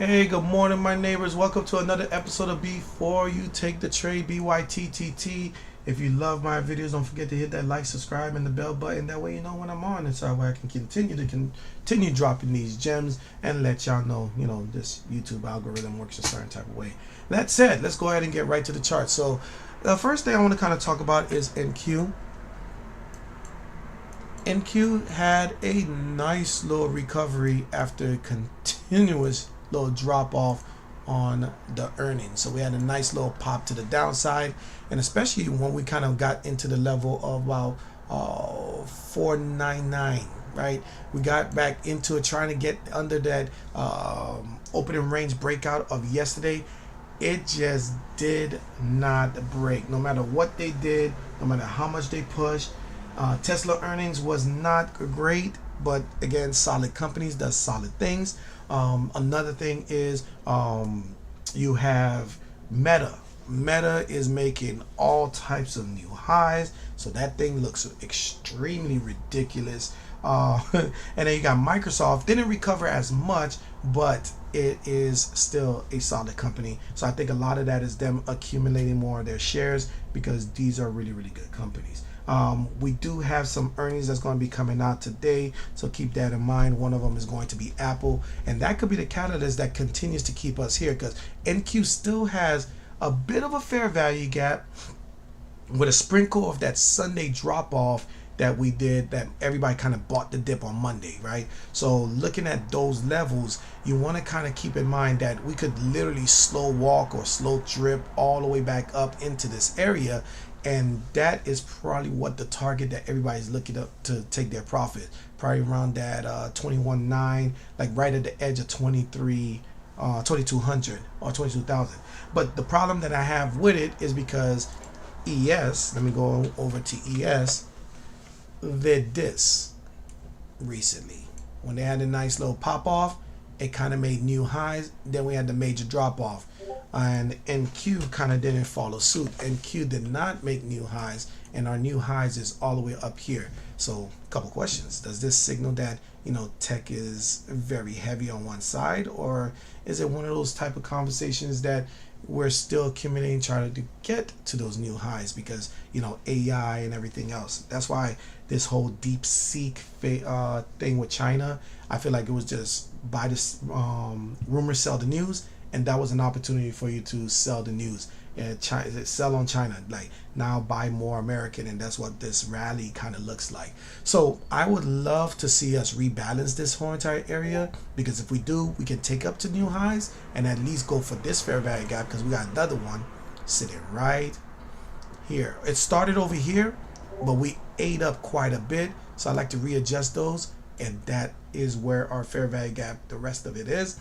Hey, good morning, my neighbors. Welcome to another episode of Before You Take the Trade, BYTTT. If you love my videos, don't forget to hit that like, subscribe, and the bell button. That way you know when I'm on. And so that way I can continue dropping these gems and let y'all know, this YouTube algorithm works a certain type of way. That said, let's go ahead and get right to the chart. So the first thing I want to kind of talk about is NQ. NQ had a nice little recovery after continuous little drop off on the earnings. So we had a nice little pop to the downside, and especially when we kind of got into the level of about 499, right? We got back into it, trying to get under that opening range breakout of yesterday. It just did not break. No matter what they did, no matter how much they pushed, Tesla earnings was not great, but again, solid companies does solid things. Another thing is you have Meta. Meta is making all types of new highs, so that thing looks extremely ridiculous. And then you got Microsoft. Didn't recover as much, but it is still a solid company. So I think a lot of that is them accumulating more of their shares because these are really, really good companies. We do have some earnings that's going to be coming out today, so keep that in mind. One of them is going to be Apple, and that could be the catalyst that continues to keep us here because NQ still has a bit of a fair value gap with a sprinkle of that Sunday drop off that we did, that everybody kind of bought the dip on Monday, right? So looking at those levels, you want to kind of keep in mind that we could literally slow walk or slow drip all the way back up into this area, and that is probably what the target that everybody's looking up to take their profit, probably around that 21.9, like right at the edge of 2200 or 22,000. But the problem that I have with it is because ES, let me go over to ES, did this recently. When they had a nice little pop off, it kind of made new highs. Then we had the major drop off, and NQ kind of didn't follow suit. NQ did not make new highs, and our new highs is all the way up here. So a couple questions: does this signal that tech is very heavy on one side, or is it one of those type of conversations that we're still accumulating, trying to get to those new highs because AI and everything else? That's why this whole deep seek thing with China, I feel like it was just buy this rumor, sell the news, and that was an opportunity for you to sell the news and sell on China, like now buy more American, and that's what this rally kind of looks like. So I would love to see us rebalance this whole entire area, because if we do, we can take up to new highs and at least go for this fair value gap, because we got another one sitting right here. It started over here, but we ate up quite a bit, so I like to readjust those, and that is where our fair value gap, the rest of it is.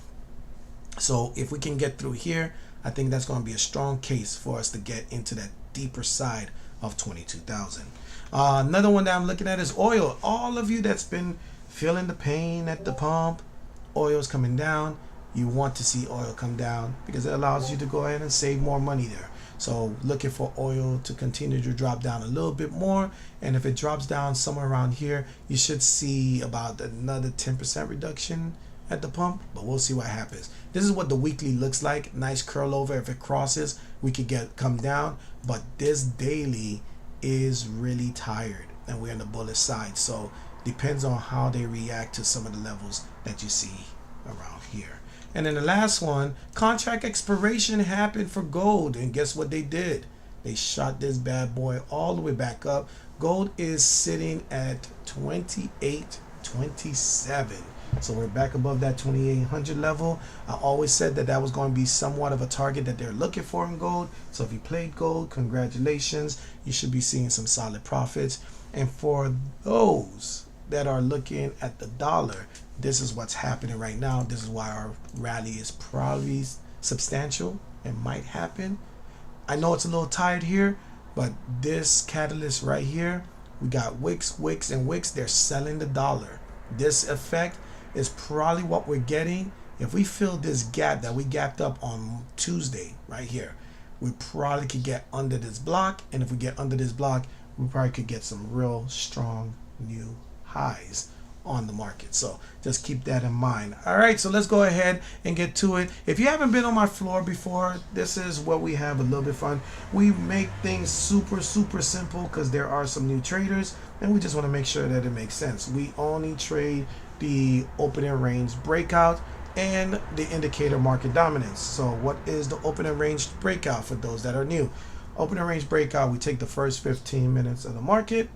So if we can get through here, I think that's going to be a strong case for us to get into that deeper side of 22,000. Another one that I'm looking at is oil. All of you that's been feeling the pain at the pump, oil's coming down. You want to see oil come down because it allows you to go ahead and save more money there. So looking for oil to continue to drop down a little bit more, and if it drops down somewhere around here, you should see about another 10% reduction at the pump, but we'll see what happens. This is what the weekly looks like. Nice curl over. If it crosses, we could come down, but this daily is really tired and we're on the bullish side, so depends on how they react to some of the levels that you see around here. And then the last one, contract expiration happened for gold, and guess what they did? They shot this bad boy all the way back up. Gold is sitting at 28.27. So we're back above that 2800 level. I always said that that was going to be somewhat of a target that they're looking for in gold. So if you played gold, congratulations. You should be seeing some solid profits. And for those that are looking at the dollar, this is what's happening right now. This is why our rally is probably substantial and might happen. I know it's a little tired here, but this catalyst right here, we got Wix, and Wix, they're selling the dollar. This effect is probably what we're getting. If we fill this gap that we gapped up on Tuesday right here, we probably could get under this block, and if we get under this block, we probably could get some real strong new highs on the market. So just keep that in mind. All right, so let's go ahead and get to it. If you haven't been on my floor before, this is where we have a little bit of fun. We make things super simple because there are some new traders and we just want to make sure that it makes sense. We only trade the opening range breakout and the indicator market dominance. So what is the opening range breakout for those that are new? Opening range breakout, we take the first 15 minutes of the market.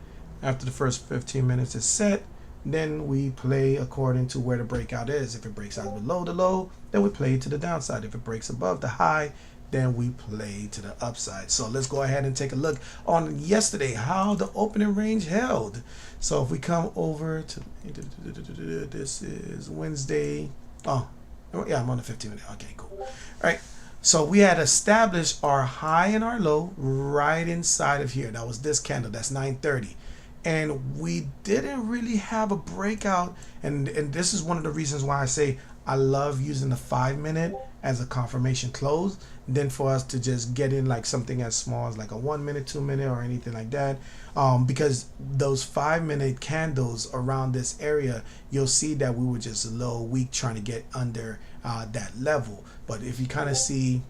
After the first 15 minutes is set, then we play according to where the breakout is. If it breaks out below the low, then we play to the downside. If it breaks above the high, then we play to the upside. So let's go ahead and take a look on yesterday, how the opening range held. So if we come over to, this is Wednesday. Oh, yeah, I'm on the 15 minute. Okay, cool. All right. So we had established our high and our low right inside of here. That was this candle. That's 930. And we didn't really have a breakout, and this is one of the reasons why I say I love using the 5 minute as a confirmation close than for us to just get in like something as small as like a 1 minute, 2 minute, or anything like that, because those 5 minute candles around this area, you'll see that we were just a little weak trying to get under that level. But if you kind of see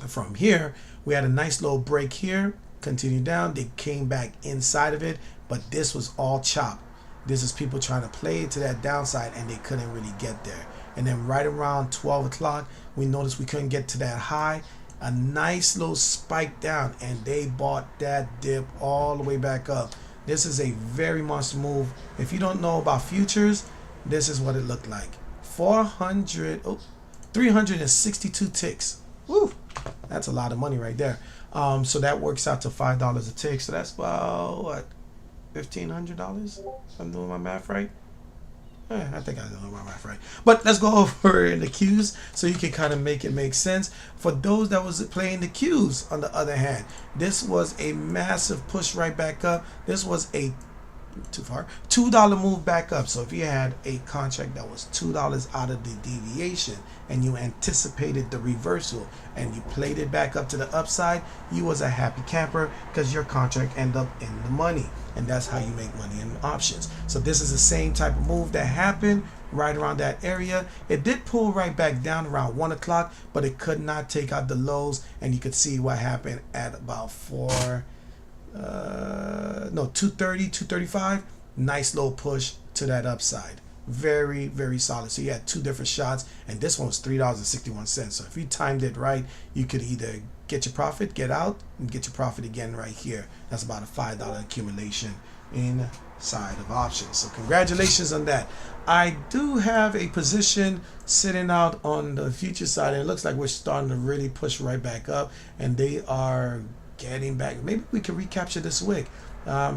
from here, we had a nice little break here, continue down, they came back inside of it, but this was all chopped. This is people trying to play it to that downside and they couldn't really get there. And then right around 12 o'clock, we noticed we couldn't get to that high. A nice little spike down, and they bought that dip all the way back up. This is a very monster move. If you don't know about futures, this is what it looked like. 362 ticks. Woo! That's a lot of money right there. So that works out to $5 a tick. So that's about what, $1,500? If I'm doing my math right. I think I know my math right. But let's go over in the Qs so you can kind of make it make sense. For those that was playing the Qs, on the other hand, this was a massive push right back up. This was a $2 move back up. So if you had a contract that was $2 out of the deviation and you anticipated the reversal and you played it back up to the upside, you was a happy camper because your contract ended up in the money. And that's how you make money in options. So this is the same type of move that happened right around that area. It did pull right back down around 1 o'clock, but it could not take out the lows, and you could see what happened at about 230, 235. Nice low push to that upside. Very solid. So you had two different shots, and this one was $3.61. So if you timed it right, you could either get your profit, get out, and get your profit again right here. That's about a $5 accumulation inside of options. So congratulations on that. I do have a position sitting out on the future side, and it looks like we're starting to really push right back up, and they are getting back. Maybe we can recapture this wick.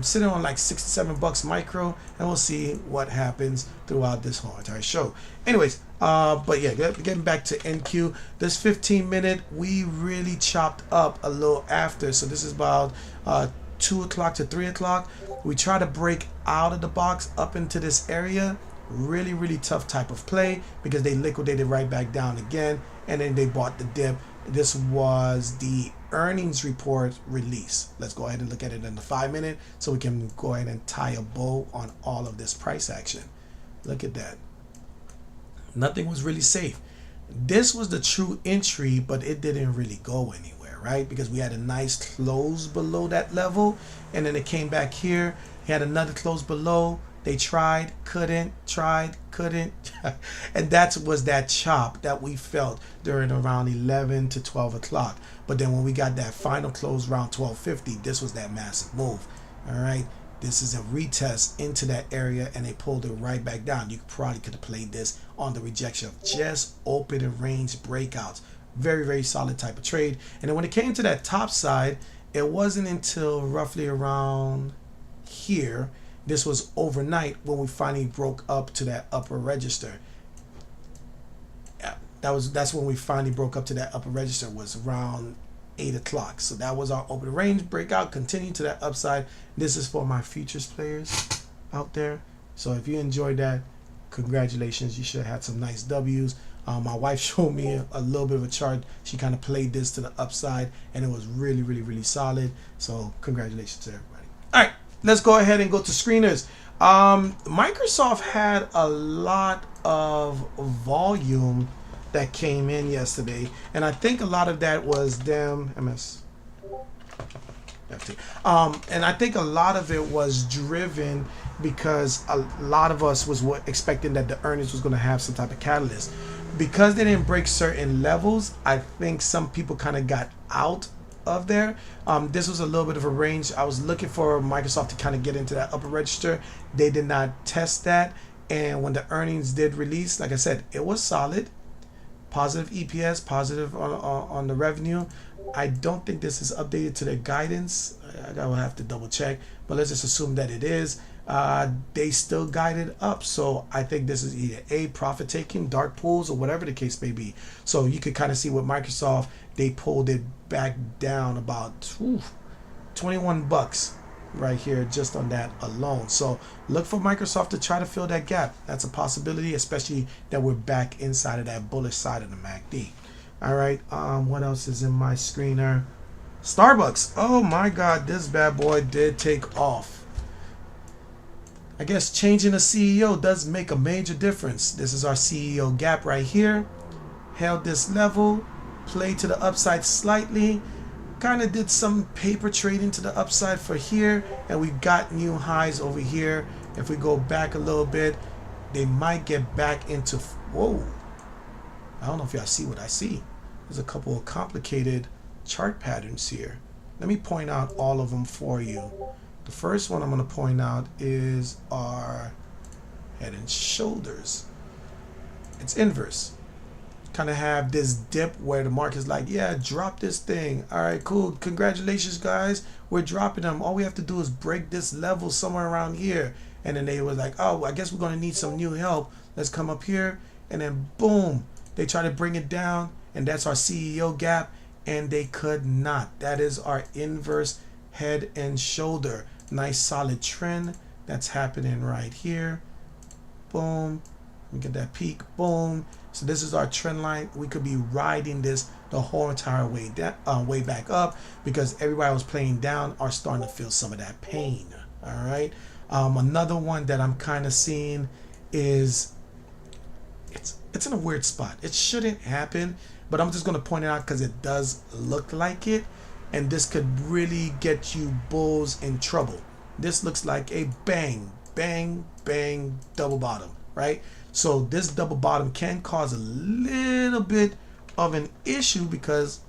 Sitting on like $67 micro, and we'll see what happens throughout this whole entire show. Anyways, but yeah, getting back to NQ, this 15 minute we really chopped up a little after. So this is about 2 o'clock to 3 o'clock. We try to break out of the box up into this area. Really tough type of play because they liquidated right back down again, and then they bought the dip. This was the earnings report release. Let's go ahead and look at it in the 5 minute so we can go ahead and tie a bow on all of this price action. Look at that. Nothing was really safe. This was the true entry, but it didn't really go anywhere, right? Because we had a nice close below that level, and then it came back here. He had another close below. They tried, couldn't, and that was that chop that we felt during around 11 to 12 o'clock. But then when we got that final close around 12:50, this was that massive move. All right, this is a retest into that area, and they pulled it right back down. You probably could have played this on the rejection of just open and range breakouts. Very solid type of trade. And then when it came to that top side, it wasn't until roughly around here. This was overnight when we finally broke up to that upper register. Yeah, that's when we finally broke up to that upper register, was around 8 o'clock. So that was our open range breakout. Continue to that upside. This is for my futures players out there. So if you enjoyed that, congratulations. You should have had some nice W's. My wife showed me a little bit of a chart. She kind of played this to the upside, and it was really solid. So congratulations to everybody. All right. Let's go ahead and go to screeners. Microsoft had a lot of volume that came in yesterday, and I think a lot of that was them and I think a lot of it was driven because a lot of us was expecting that the earnings was going to have some type of catalyst. Because they didn't break certain levels, I think some people kind of got out of there. This was a little bit of a range. I was looking for Microsoft to kind of get into that upper register. They did not test that. And when the earnings did release, like I said, it was solid. Positive EPS, positive on the revenue. I don't think this is updated to their guidance. I will have to double check, but let's just assume that it is. They still guided up, so I think this is either A, profit taking, dark pools, or whatever the case may be. So you could kind of see with Microsoft, they pulled it back down about 21 bucks right here just on that alone. So look for Microsoft to try to fill that gap. That's a possibility, especially that we're back inside of that bullish side of the MACD. All right, what else is in my screener? Starbucks. Oh my God, this bad boy did take off. I guess changing a CEO does make a major difference. This is our CEO gap right here. Held this level, played to the upside slightly, kind of did some paper trading to the upside for here, and we got new highs over here. If we go back a little bit, they might get back into, whoa. I don't know if y'all see what I see. There's a couple of complicated chart patterns here. Let me point out all of them for you. The first one I'm going to point out is our head and shoulders. It's inverse. Kind of have this dip where the market's like, yeah, drop this thing. All right, cool. Congratulations, guys. We're dropping them. All we have to do is break this level somewhere around here. And then they were like, oh, I guess we're going to need some new help. Let's come up here. And then boom, they try to bring it down. And that's our CEO gap. And they could not. That is our inverse head and shoulder. Nice solid trend that's happening right here. Boom. Let me get that peak. Boom. So this is our trend line. We could be riding this the whole entire way down, way back up, because everybody was playing down are starting to feel some of that pain. All right. Another one that I'm kind of seeing is it's in a weird spot. It shouldn't happen, but I'm just going to point it out because it does look like it, and this could really get you bulls in trouble. This looks like a bang, bang, bang double bottom, right? So this double bottom can cause a little bit of an issue because,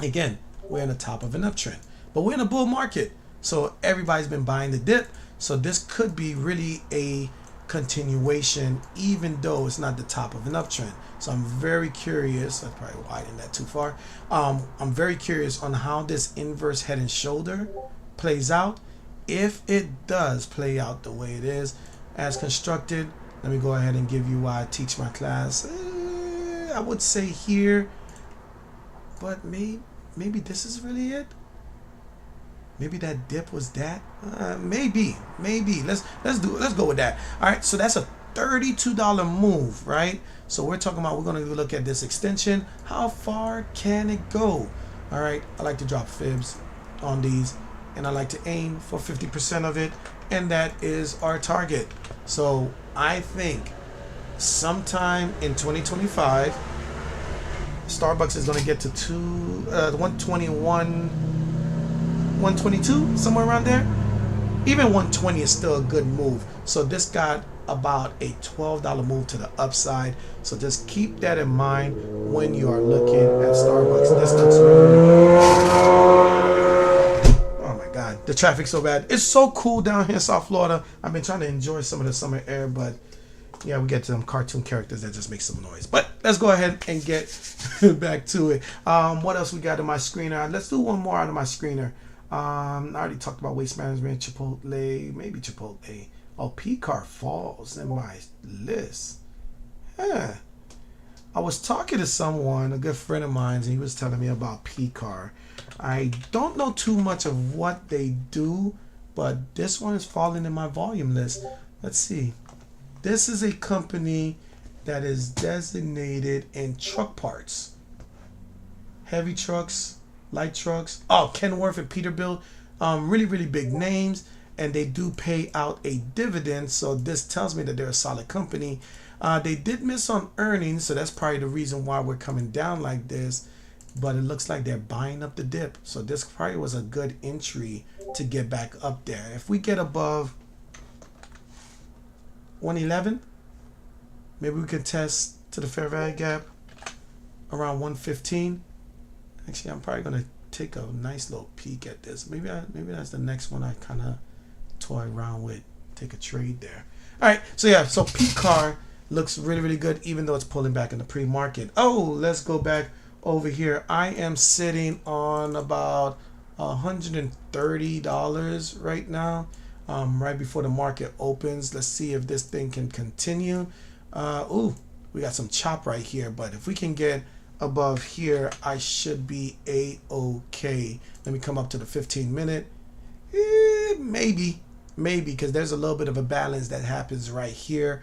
again, we're in the top of an uptrend, but we're in a bull market. So everybody's been buying the dip. So this could be really a continuation, even though it's not the top of an uptrend. So I'm very curious. I probably widened that too far. I'm very curious on how this inverse head and shoulder plays out. If it does play out the way it is as constructed, let me go ahead and give you why I teach my class. I would say here, but maybe this is really it. Maybe that dip was that. Maybe. Let's go with that. All right. So that's a $32 move, right? So we're talking about, we're going to look at this extension. How far can it go? All right. I like to drop fibs on these, and I like to aim for 50% of it, and that is our target. So I think sometime in 2025, Starbucks is going to get to 121, 122, somewhere around there. Even 120 is still a good move. So this got about a $12 move to the upside. So just keep that in mind when you are looking at Starbucks. This looks oh my God, the traffic's so bad. It's so cool down here in South Florida. I've been trying to enjoy some of the summer air, but yeah, we get to them cartoon characters that just make some noise. But let's go ahead and get back to it. What else we got in my screener? Let's do one more out of my screener. I already talked about waste management, Chipotle, maybe Chipotle. Oh, PCAR falls in my list. Yeah. I was talking to someone, a good friend of mine, and he was telling me about PCAR. I don't know too much of what they do, but this one is falling in my volume list. Let's see. This is a company that is designated in truck parts. Heavy trucks, light trucks. Oh, Kenworth and Peterbilt. Really, really big names. and they do pay out a dividend. So this tells me that they're a solid company. They did miss on earnings, so that's probably the reason why we're coming down like this. But it looks like they're buying up the dip. So this probably was a good entry to get back up there. If we get above 111, maybe we could test to the fair value gap around 115. Actually, I'm probably gonna take a nice little peek at this. Maybe that's the next one I kind of toy around with. Take a trade there. All right, so yeah, so PCAR looks really, really good, even though it's pulling back in the pre-market. Oh, let's go back over here. I am sitting on about $130 right now, right before the market opens. Let's see if this thing can continue. Ooh, we got some chop right here, but if we can get above here, I should be a-okay. Let me come up to the 15-minute. Maybe, because there's a little bit of a balance that happens right here.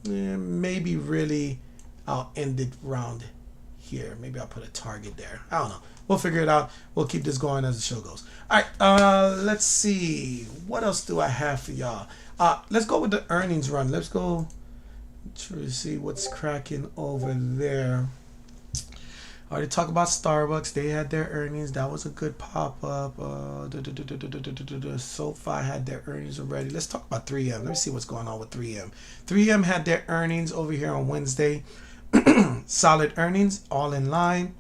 Maybe really I'll end it round here. Maybe I'll put a target there. I don't know. We'll figure it out. We'll keep this going as the show goes. All right, let's see. What else do I have for y'all? Let's go with the earnings run. Let's go to see what's cracking over there. I already talked about Starbucks. They had their earnings. That was a good pop-up. SoFi had their earnings already. Let's talk about 3M. Let me see what's going on with 3M. 3M had their earnings over here on Wednesday. Solid earnings, all in line.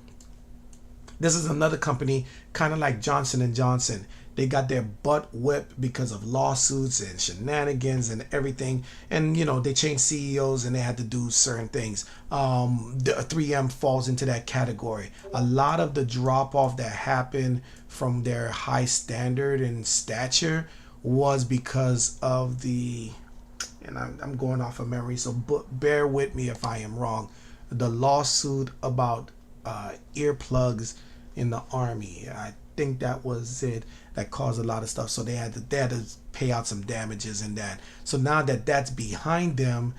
This is another company, kind of like Johnson & Johnson. They got their butt whipped because of lawsuits and shenanigans and everything. And, you know, they changed CEOs and they had to do certain things. The 3M falls into that category. A lot of the drop-off that happened from their high standard and stature was because of the, and I'm going off of memory, so bear with me if I am wrong, the lawsuit about earplugs in the Army. I think that was it that caused a lot of stuff. So they had to pay out some damages in that. So now that that's behind them,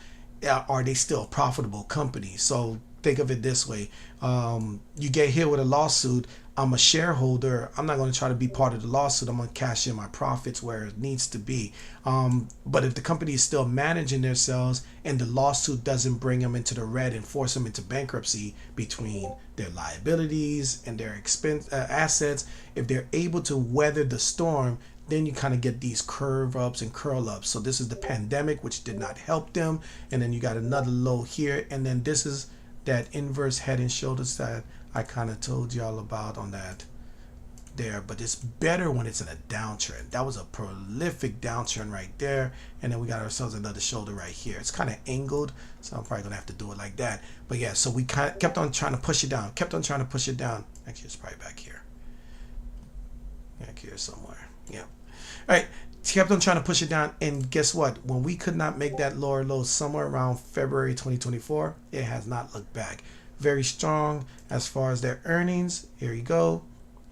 are they still a profitable company? So think of it this way. You get hit with a lawsuit. I'm a shareholder. I'm not going to try to be part of the lawsuit. I'm going to cash in my profits where it needs to be. But if the company is still managing themselves and the lawsuit doesn't bring them into the red and force them into bankruptcy between their liabilities and their assets, if they're able to weather the storm, then you kind of get these curve ups and curl ups. So this is the pandemic, which did not help them. And then you got another low here. And then this is that inverse head and shoulders that I kind of told y'all about on that there, but it's better when it's in a downtrend. That was a prolific downtrend right there, and then we got ourselves another shoulder right here. It's kind of angled, so I'm probably gonna have to do it like that. But yeah, so we kept on trying to push it down, Actually, it's probably back here somewhere. Yeah. All right, kept on trying to push it down, and guess what? When we could not make that lower low somewhere around February 2024, it has not looked back. Very strong as far as their earnings. Here you go.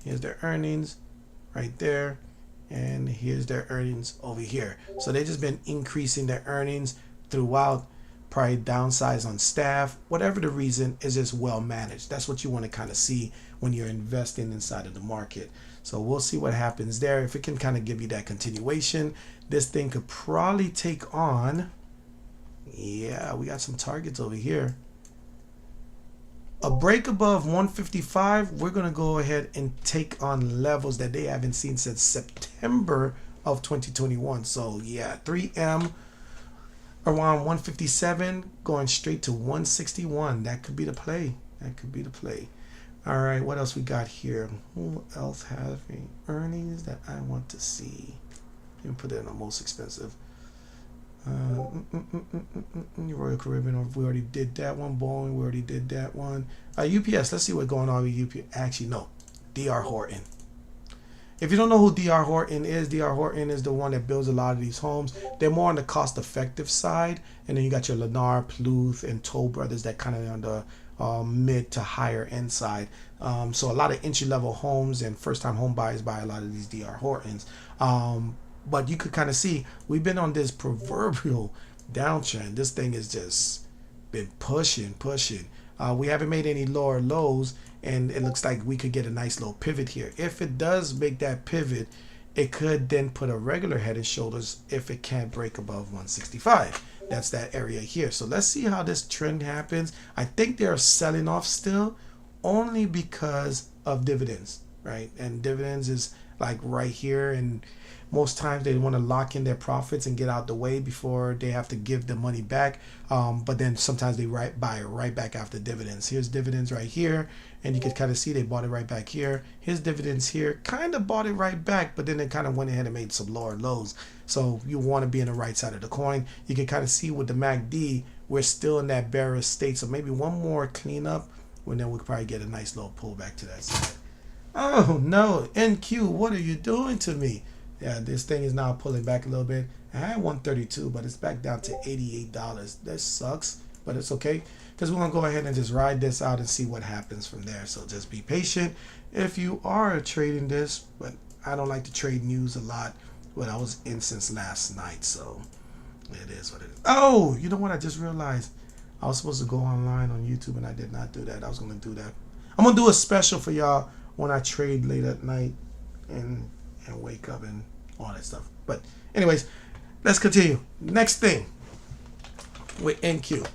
Here's their earnings right there, and here's their earnings over here. So they've just been increasing their earnings throughout. Probably downsize on staff, whatever the reason, is just well managed. That's what you want to kind of see when you're investing inside of the market. So we'll see what happens there. If it can kind of give you that continuation, this thing could probably take on, yeah, we got some targets over here. A break above 155, we're going to go ahead and take on levels that they haven't seen since September of 2021. So yeah, 3M around 157, going straight to 161. That could be the play. All right, what else we got here? Who else has any earnings that I want to see? Let me put it in the most expensive. Royal Caribbean, we already did that one. Boeing, we already did that one. UPS, let's see what's going on with UPS. Actually, no. D.R. Horton. If you don't know who D.R. Horton is the one that builds a lot of these homes. They're more on the cost-effective side. And then you got your Lennar, Plouffe, and Toll Brothers that kind of on the mid to higher end side. So a lot of entry-level homes and first-time home buyers buy a lot of these D.R. Hortons. But you could kind of see we've been on this proverbial downtrend. This thing has just been pushing. We haven't made any lower lows, and it looks like we could get a nice little pivot here. If it does make that pivot it could then put a regular head and shoulders if it can't break above 165. That's that area here. So let's see how this trend happens. I think they're selling off still only because of dividends, right? And dividends is like right here, and most times they want to lock in their profits and get out the way before they have to give the money back. But then sometimes they buy it right back after dividends. Here's dividends right here, and you can kind of see they bought it right back here. Here's dividends here, kind of bought it right back, but then they kind of went ahead and made some lower lows. So you want to be in the right side of the coin. You can kind of see with the MACD, we're still in that bearish state. So maybe one more cleanup, and then we'll probably get a nice little pullback to that side. Oh no, NQ, what are you doing to me? Yeah, this thing is now pulling back a little bit. I had 132, but it's back down to $88. That sucks, but it's okay because we're gonna go ahead and just ride this out and see what happens from there. So just be patient if you are trading this, but I don't like to trade news a lot. But I was in since last night, so it is what it is. Oh, you know what? I just realized I was supposed to go online on YouTube and I did not do that. I was gonna do that. I'm gonna do a special for y'all when I trade late at night and wake up and all that stuff. But anyways, let's continue. Next thing with NQ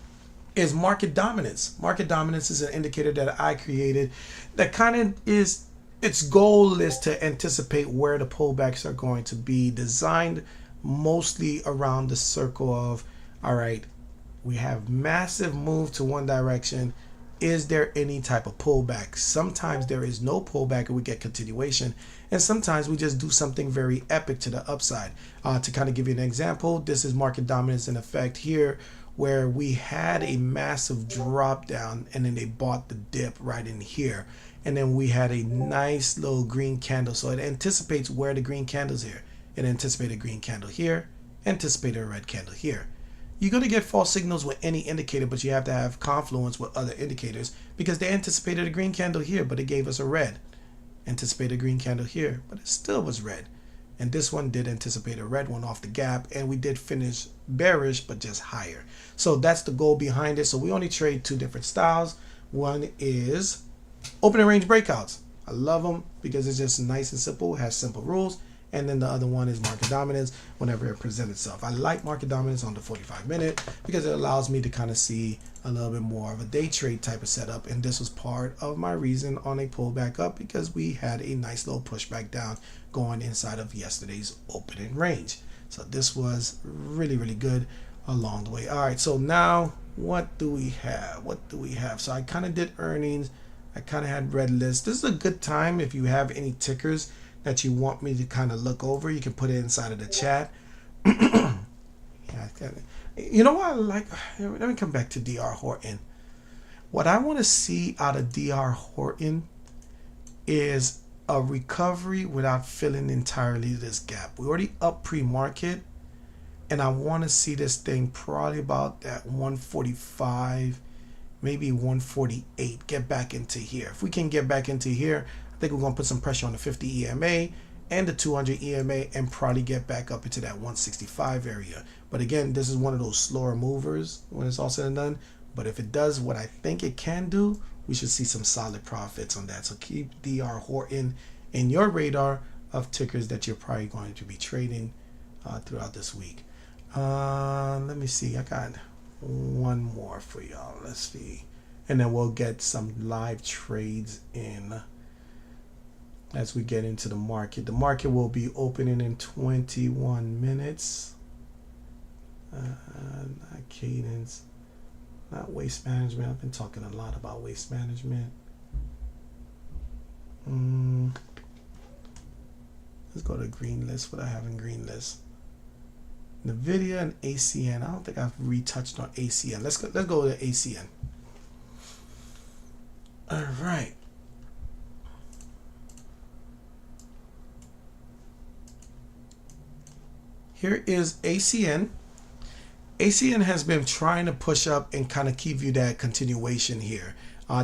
is market dominance. Market dominance is an indicator that I created that kind of is, its goal is to anticipate where the pullbacks are going to be, designed mostly around the circle of, all right, we have massive move to one direction. Is there any type of pullback? Sometimes there is no pullback and we get continuation, and sometimes we just do something very epic to the upside. To kind of give you an example, this is market dominance in effect here, where we had a massive drop down and then they bought the dip right in here, and then we had a nice little green candle. So it anticipates where the green candle's here. It anticipated a green candle here, anticipated a red candle here. You're going to get false signals with any indicator, but you have to have confluence with other indicators because they anticipated a green candle here, but it gave us a red. Anticipated a green candle here, but it still was red. And this one did anticipate a red one off the gap, and we did finish bearish, but just higher. So that's the goal behind it. So we only trade two different styles. One is opening range breakouts. I love them because it's just nice and simple. It has simple rules. And then the other one is market dominance whenever it presents itself. I like market dominance on the 45-minute because it allows me to kind of see a little bit more of a day trade type of setup. And this was part of my reason on a pullback up because we had a nice little pushback down going inside of yesterday's opening range. So this was really, really good along the way. All right, so now what do we have? What do we have? So I kind of did earnings. I kind of had red list. This is a good time if you have any tickers that you want me to kind of look over. You can put it inside of the chat. Yeah, you know what I like? Let me come back to DR Horton. What I want to see out of DR Horton is a recovery without filling entirely this gap. We already up pre-market, and I want to see this thing probably about that 145, maybe 148. Get back into here. If we can get back into here, I think we're going to put some pressure on the 50 EMA and the 200 EMA and probably get back up into that 165 area. But again, this is one of those slower movers when it's all said and done. But if it does what I think it can do, we should see some solid profits on that. So keep DR Horton in your radar of tickers that you're probably going to be trading throughout this week. Let me see. I got one more for y'all. Let's see. And then we'll get some live trades in as we get into the market. The market will be opening in 21 minutes. Not cadence, not waste management. I've been talking a lot about waste management. Let's go to green list. What I have in green list: NVIDIA and ACN. I don't think I've retouched on ACN. Let's go to ACN. All right. Here is ACN. ACN has been trying to push up and kind of give you that continuation here.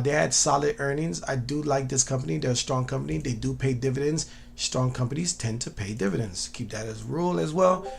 They had solid earnings. I do like this company. They're a strong company. They do pay dividends. Strong companies tend to pay dividends. Keep that as a rule as well,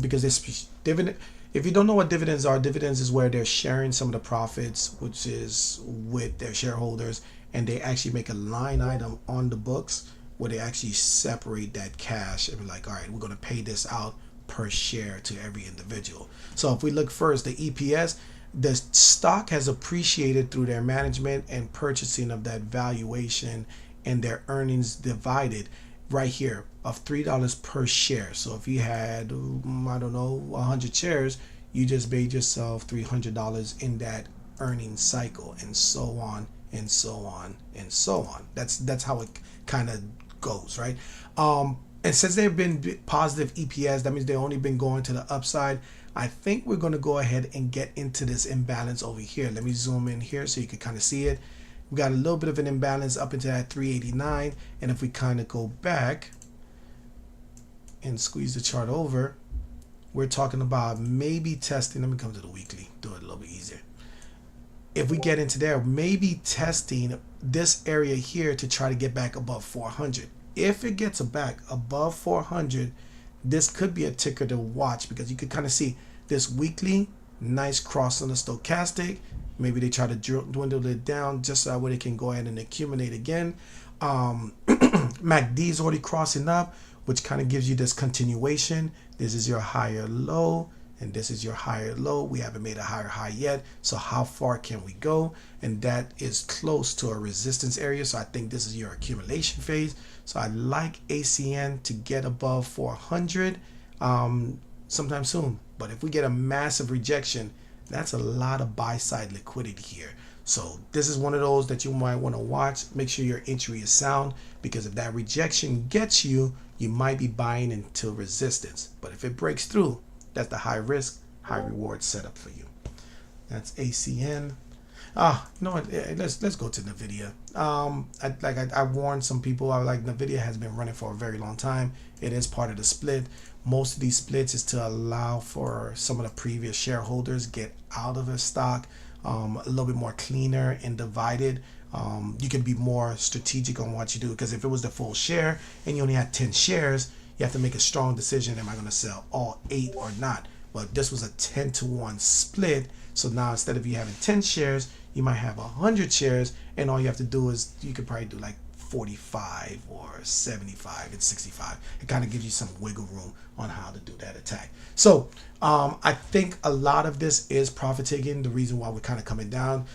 because it's dividend. If you don't know what dividends are, dividends is where they're sharing some of the profits, which is with their shareholders, and they actually make a line item on the books where they actually separate that cash and be like, all right, we're going to pay this out per share to every individual. So if we look first, the EPS, the stock has appreciated through their management and purchasing of that valuation and their earnings divided right here of $3 per share. So if you had, I don't know, 100 shares, you just made yourself $300 in that earning cycle, and so on and so on and so on. That's how it kind of goes, right? And since they've been positive EPS, that means they've only been going to the upside. I think we're going to go ahead and get into this imbalance over here. Let me zoom in here so you can kind of see it. We got a little bit of an imbalance up into that 389, and if we kind of go back and squeeze the chart over, we're talking about maybe testing. Let me come to the weekly, do it a little bit easier. If we get into there, maybe testing this area here to try to get back above 400. If it gets back above 400, this could be a ticker to watch, because you could kind of see this weekly nice cross on the stochastic. Maybe they try to dwindle it down just so that way they can go ahead and accumulate again. MACD is already crossing up, which kind of gives you this continuation. This is your higher low, and this is your higher low. We haven't made a higher high yet, so how far can we go? And that is close to a resistance area, so I think this is your accumulation phase. So I like ACN to get above 400 sometime soon. But if we get a massive rejection, that's a lot of buy side liquidity here. So this is one of those that you might want to watch. Make sure your entry is sound, because if that rejection gets you, you might be buying into resistance. But if it breaks through, that's the high risk, high reward setup for you. That's ACN. You know what? Let's go to NVIDIA. I warned some people. I like NVIDIA has been running for a very long time. It is part of the split. Most of these splits is to allow for some of the previous shareholders get out of a stock a little bit more cleaner and divided. You can be more strategic on what you do, because if it was the full share and you only had 10 shares, you have to make a strong decision. Am I going to sell all 8 or not? But this was a 10-to-1 split. So now instead of you having 10 shares, you might have 100 shares, and all you have to do is, you could probably do like 45 or 75 and 65. It kind of gives you some wiggle room on how to do that attack. So I think a lot of this is profit taking. The reason why we're kind of coming down,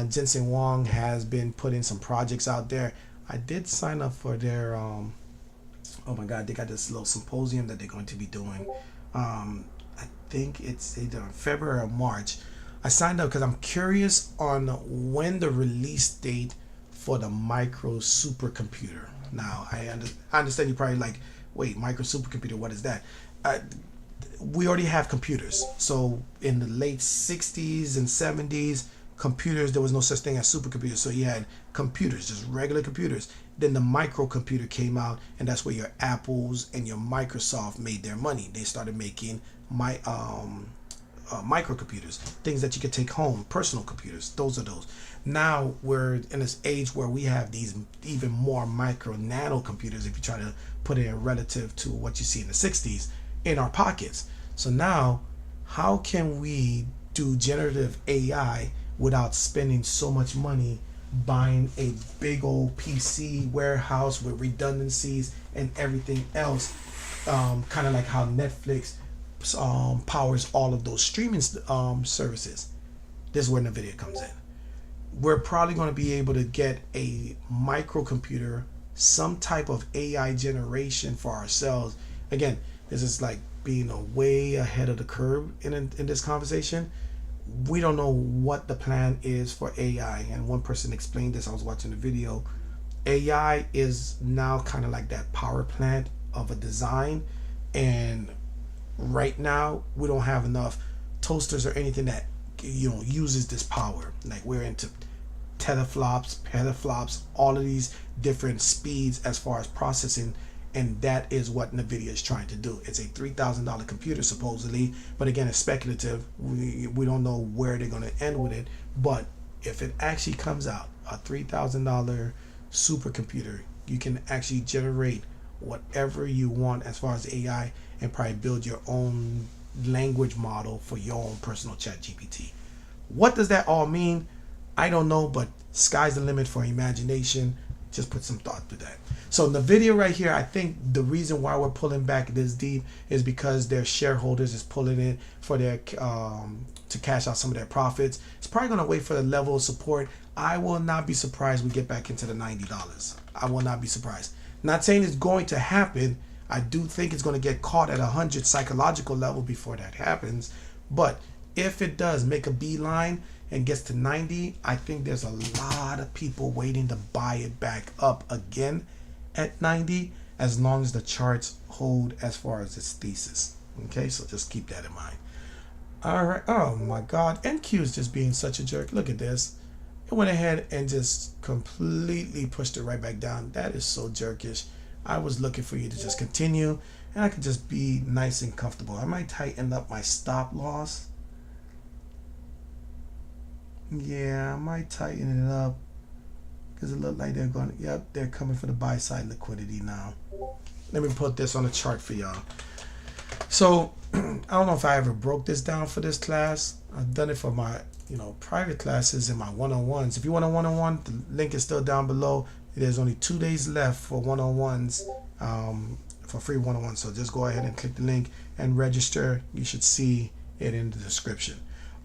Jensen Huang has been putting some projects out there. I did sign up for their oh my god, they got this little symposium that they're going to be doing. I think it's either in February or March. I signed up because I'm curious on when the release date for the micro supercomputer. Now, I understand you're probably like, wait, micro supercomputer, what is that? We already have computers. So in the late 60s and 70s, computers, there was no such thing as supercomputers. So you had computers, just regular computers. Then the microcomputer came out, and that's where your Apples and your Microsoft made their money. They started making microcomputers, things that you could take home, personal computers. Those are those. Now we're in this age where we have these even more micro nano computers, if you try to put it in relative to what you see in the 60s, in our pockets. So now, how can we do generative AI without spending so much money buying a big old PC warehouse with redundancies and everything else, kind of like how Netflix powers all of those streaming services? This is where NVIDIA comes in. We're probably going to be able to get a microcomputer, some type of AI generation for ourselves. Again, this is like being a way ahead of the curve in this conversation. We don't know what the plan is for AI. And one person explained this. I was watching the video. AI is now kind of like that power plant of a design. And right now, we don't have enough toasters or anything that, uses this power. Like, we're into teraflops, petaflops, all of these different speeds as far as processing, and that is what NVIDIA is trying to do. It's a $3,000 computer supposedly, but again, it's speculative. We don't know where they're going to end with it, but if it actually comes out, a $3,000 supercomputer, you can actually generate whatever you want as far as AI, and probably build your own language model for your own personal ChatGPT. What does that all mean? I don't know, but sky's the limit for imagination. just put some thought to that. So in the video right here, I think the reason why we're pulling back this deep is because their shareholders is pulling it for their to cash out some of their profits. It's probably going to wait for the level of support. I will not be surprised we get back into the $90. I will not be surprised. Not saying it's going to happen. I do think it's going to get caught at 100 psychological level before that happens. But if it does make a beeline and gets to 90, I think there's a lot of people waiting to buy it back up again at 90, as long as the charts hold as far as its thesis. Okay, so just keep that in mind. All right. Oh my God, NQ is just being such a jerk. Look at this. It went ahead and just completely pushed it right back down. That is so jerkish. I was looking for you to just continue, and I could just be nice and comfortable. I might tighten up my stop loss. Yeah, I might tighten it up because it looked like they're going. Yep, they're coming for the buy side liquidity now. Let me put this on the chart for y'all. So I don't know if I ever broke this down for this class. I've done it for my private classes and my one-on-ones. If you want a one-on-one, the link is still down below. There's only 2 days left for one-on-ones, for free one-on-ones. So just go ahead and click the link and register. You should see it in the description.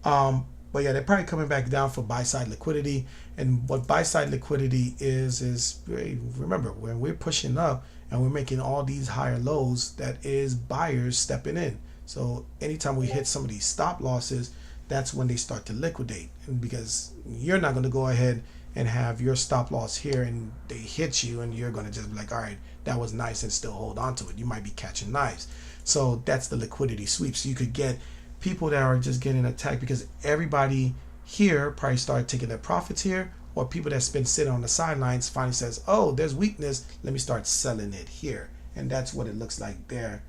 But yeah, they're probably coming back down for buy side liquidity. And what buy side liquidity is remember, when we're pushing up and we're making all these higher lows, that is buyers stepping in. So anytime we hit some of these stop losses, that's when they start to liquidate. And because you're not going to go ahead and have your stop loss here and they hit you and you're going to just be like, all right, that was nice, and still hold on to it. You might be catching knives. So that's the liquidity sweep. So you could get people that are just getting attacked because everybody here probably started taking their profits here, or people that's been sitting on the sidelines finally says, oh, there's weakness, let me start selling it here. And that's what it looks like there.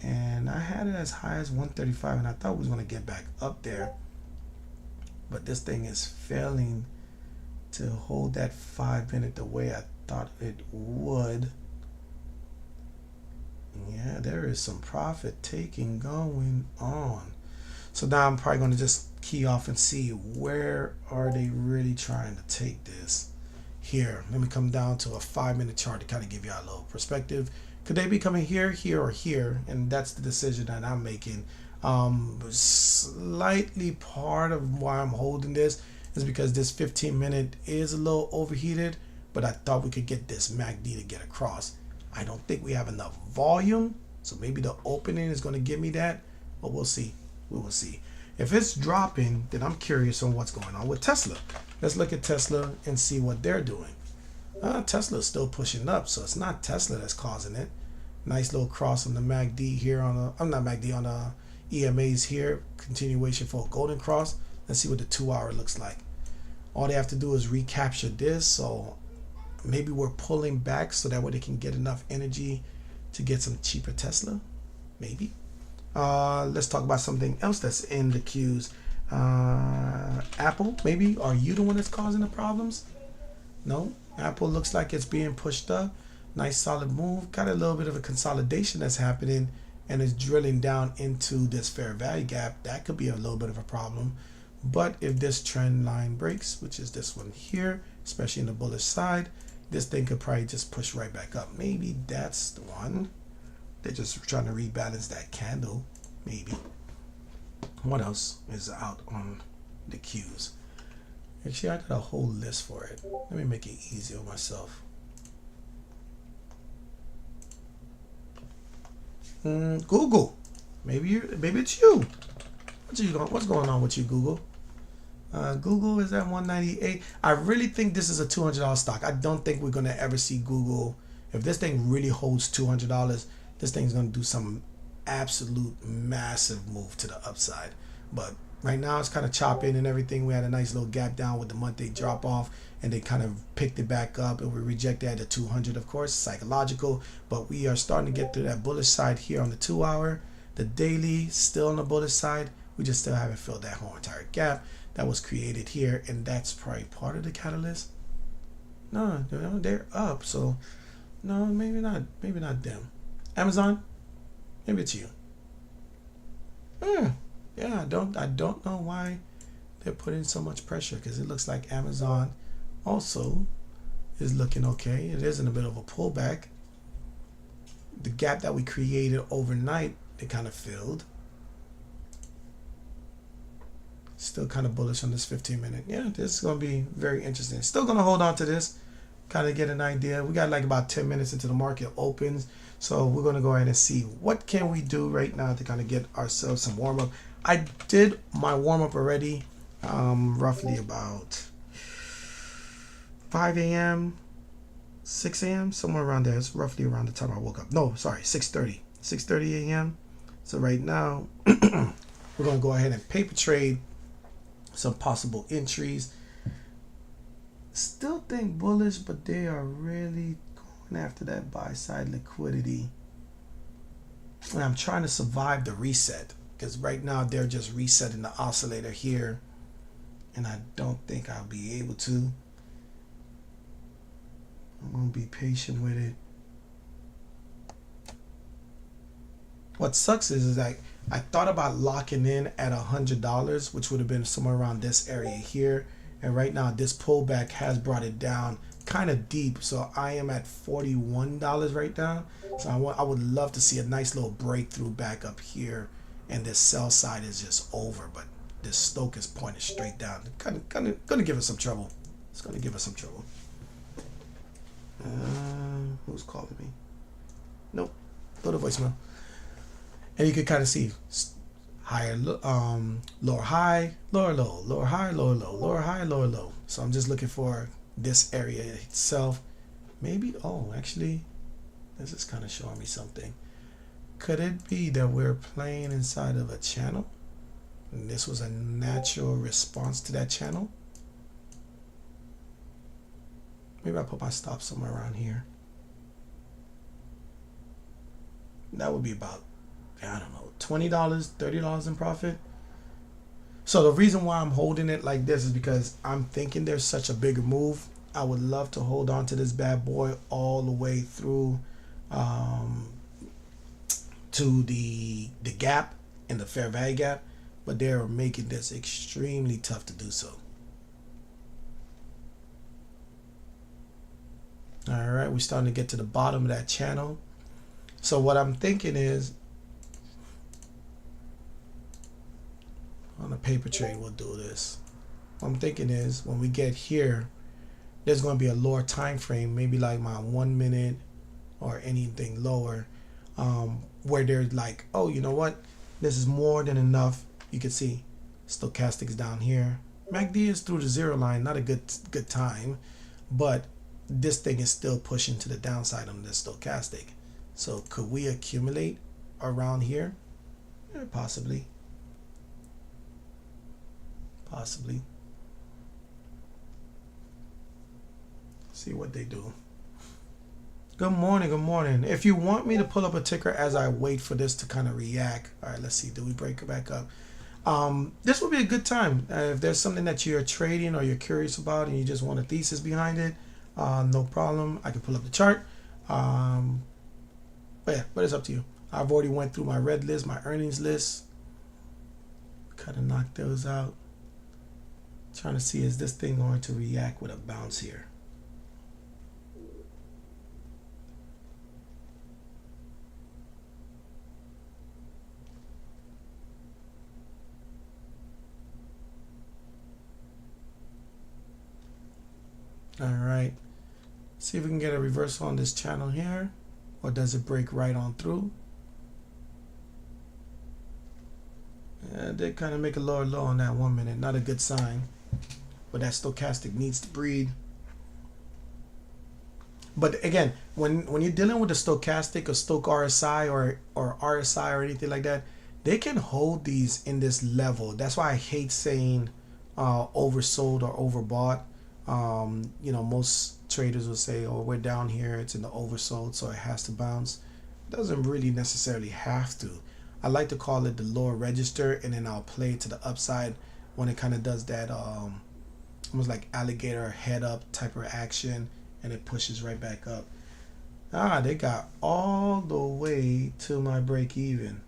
And I had it as high as 135, and I thought we was going to get back up there, but this thing is failing to hold that 5 minute the way I thought it would. Yeah, there is some profit taking going on. So now I'm probably going to just key off and see where are they really trying to take this. Here, let me come down to a 5 minute chart to kind of give you a little perspective. Could they be coming here, here, or here? And that's the decision that I'm making. Slightly part of why I'm holding this is because this 15 minute is a little overheated, but I thought we could get this MACD to get across. I don't think we have enough volume, so maybe the opening is going to give me that, but we'll see. We will see. If it's dropping, then I'm curious on what's going on with Tesla. Let's look at Tesla and see what they're doing. Tesla is still pushing up, so it's not Tesla that's causing it. Nice little cross on the MACD here on the, not MACD, on the EMAs here. Continuation for a golden cross. Let's see what the 2 hour looks like. All they have to do is recapture this, so maybe we're pulling back so that way they can get enough energy to get some cheaper Tesla. Maybe. Let's talk about something else that's in the queues. Apple, maybe. Are you the one that's causing the problems? No. Apple looks like it's being pushed up. Nice solid move. Got a little bit of a consolidation that's happening and is drilling down into this fair value gap. That could be a little bit of a problem. But if this trend line breaks, which is this one here, especially in the bullish side, this thing could probably just push right back up. Maybe that's the one. They're just trying to rebalance that candle. Maybe. What else is out on the queues? Actually, I got a whole list for it. Let me make it easy on myself. Google. Maybe it's you. What's going on with you, Google? Google is at 198. I really think this is a $200 stock. I don't think we're gonna ever see Google. If this thing really holds $200, this thing's gonna do some absolute massive move to the upside. But right now it's kind of chopping and everything. We had a nice little gap down with the monthly drop off, and they kind of picked it back up, and we rejected at the 200, of course, psychological. But we are starting to get through that bullish side here on the 2 hour. The daily still on the bullish side. We just still haven't filled that whole entire gap that was created here, and that's probably part of the catalyst. No, they're up, so no, maybe not them. Amazon, maybe it's you. Yeah, I don't know why they're putting so much pressure, because it looks like Amazon also is looking okay. It is in a bit of a pullback. The gap that we created overnight, it kind of filled. Still kind of bullish on this 15-minute. Yeah, this is going to be very interesting. Still going to hold on to this, kind of get an idea. We got like about 10 minutes into the market opens. So we're going to go ahead and see what can we do right now to kind of get ourselves some warm up. I did my warm up already, roughly about 5 a.m., 6 a.m., somewhere around there. It's roughly around the time I woke up. No, sorry, 6:30 a.m. So right now, we're going to go ahead and paper trade some possible entries. Still think bullish, but they are really going after that buy side liquidity. And I'm trying to survive the reset, because right now they're just resetting the oscillator here, and I don't think I'll be able to. I'm going to be patient with it. What sucks is like I thought about locking in at $100, which would have been somewhere around this area here. And right now this pullback has brought it down kind of deep. So I am at $41 right now. So I would love to see a nice little breakthrough back up here. And this sell side is just over. But this Stoch is pointed straight down. Going to give us some trouble. It's going to give us some trouble. Who's calling me? Nope. Go to voicemail. And you can kind of see higher, lower high, lower low, lower high, lower low, lower high, lower low. So I'm just looking for this area itself. Maybe, oh, actually, this is kind of showing me something. Could it be that we're playing inside of a channel? And this was a natural response to that channel? Maybe I put my stop somewhere around here. That would be about, I don't know, $20, $30 in profit. So the reason why I'm holding it like this is because I'm thinking there's such a bigger move. I would love to hold on to this bad boy all the way through to the gap and the fair value gap, but they're making this extremely tough to do so. All right, we're starting to get to the bottom of that channel. So what I'm thinking is, on a paper trade, we'll do this. What I'm thinking is, when we get here, there's going to be a lower time frame, maybe like my 1 minute or anything lower, where they're like, oh, you know what? This is more than enough. You can see stochastics down here. MACD is through the zero line, not a good time, but this thing is still pushing to the downside on this stochastic. So could we accumulate around here? Yeah, possibly. Possibly. See what they do. Good morning, good morning. If you want me to pull up a ticker as I wait for this to kind of react. All right, let's see. Do we break it back up? This would be a good time. If there's something that you're trading or you're curious about and you just want a thesis behind it, no problem. I can pull up the chart. But yeah, but it's up to you. I've already went through my red list, my earnings list. Kind of knocked those out. Trying to see, is this thing going to react with a bounce here? All right. See if we can get a reversal on this channel here. Or does it break right on through? Yeah, they kind of make a lower low on that 1 minute. Not a good sign. But that stochastic needs to breathe. But again, when you're dealing with a stochastic or Stoch RSI or RSI or anything like that, they can hold these in this level. That's why I hate saying oversold or overbought. You know, most traders will say, oh, we're down here, it's in the oversold, so it has to bounce. It doesn't really necessarily have to. I like to call it the lower register, and then I'll play it to the upside when it kind of does that almost like alligator head up type of action, and it pushes right back up. They got all the way to my break even.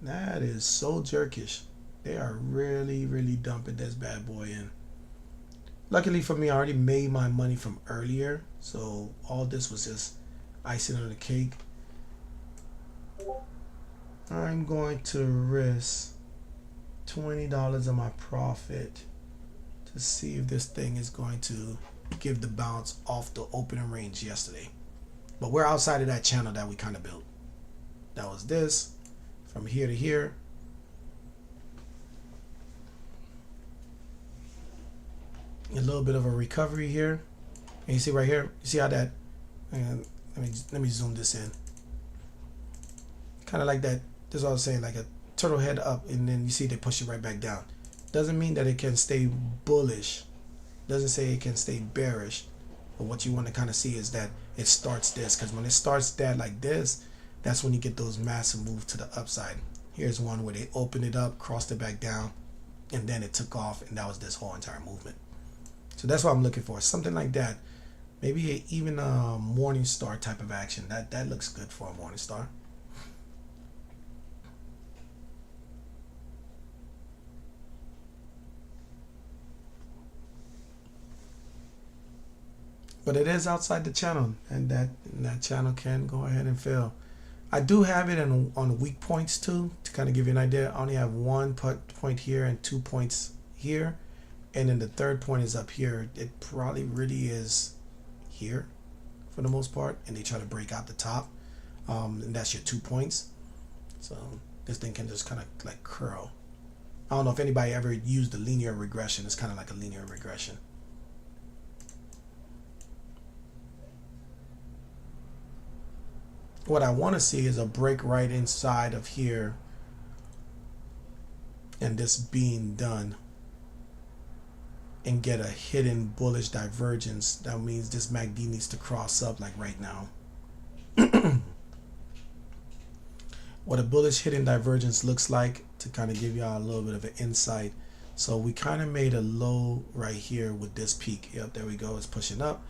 That is so jerkish. They are really dumping this bad boy in. Luckily for me, I already made my money from earlier, so all this was just icing on the cake. I'm going to risk $20 of my profit to see if this thing is going to give the bounce off the opening range yesterday. But we're outside of that channel that we kind of built. That was this from here to here. A little bit of a recovery here, and you see right here, you see how that, and let me zoom this in, kind of like that. This is what I was saying, like a turtle head up, and then you see they push it right back down. Doesn't mean that it can stay bullish, doesn't say it can stay bearish, but what you want to kind of see is that it starts this, because when it starts that like this, that's when you get those massive moves to the upside. Here's one where they opened it up, crossed it back down, and then it took off, and that was this whole entire movement. So that's what I'm looking for, something like that. Maybe even a Morningstar type of action. That looks good for a Morningstar. But it is outside the channel, and that channel can go ahead and fail. I do have it on weak points too, to kind of give you an idea. I only have 1 point here and 2 points here. And then the third point is up here. It probably really is here for the most part. And they try to break out the top. And that's your 2 points. So this thing can just kind of like curl. I don't know if anybody ever used the linear regression. It's kind of like a linear regression. What I want to see is a break right inside of here. And this being done. And get a hidden bullish divergence. That means this MACD needs to cross up like right now. What a bullish hidden divergence looks like, to kind of give y'all a little bit of an insight. So we kind of made a low right here with this peak. Yep, there we go. It's pushing up.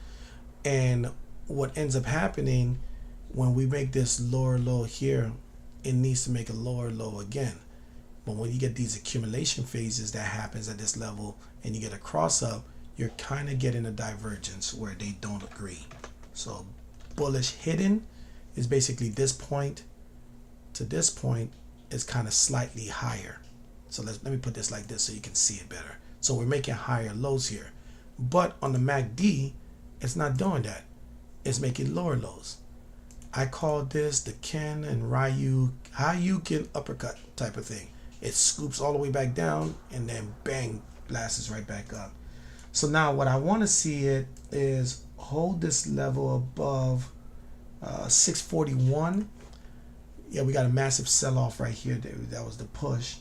And what ends up happening when we make this lower low here, it needs to make a lower low again. But when you get these accumulation phases that happens at this level and you get a cross up, you're kind of getting a divergence where they don't agree. So bullish hidden is basically this point to this point is kind of slightly higher. So let me put this like this so you can see it better. So we're making higher lows here. But on the MACD, it's not doing that. It's making lower lows. I call this the Ken and Ryukin uppercut type of thing. It scoops all the way back down and then bang, blasts right back up. So now what I want to see it is hold this level above 641. Yeah, we got a massive sell-off right here. That was the push.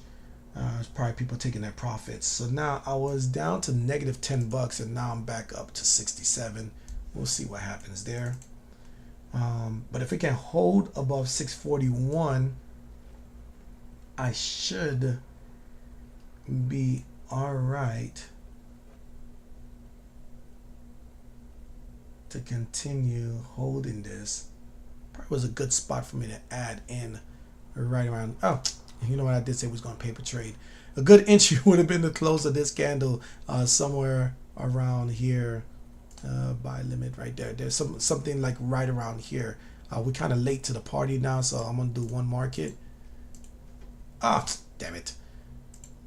It's probably people taking their profits. So now I was down to negative $10 and now I'm back up to 67. We'll see what happens there. But if it can hold above 641, I should be all right to continue holding this. Probably was a good spot for me to add in right around. Oh, you know what I did say was going to paper trade. A good entry would have been the close of this candle somewhere around here. Buy limit right there. There's something like right around here. We're kind of late to the party now, so I'm gonna do one market. Ah, damn it.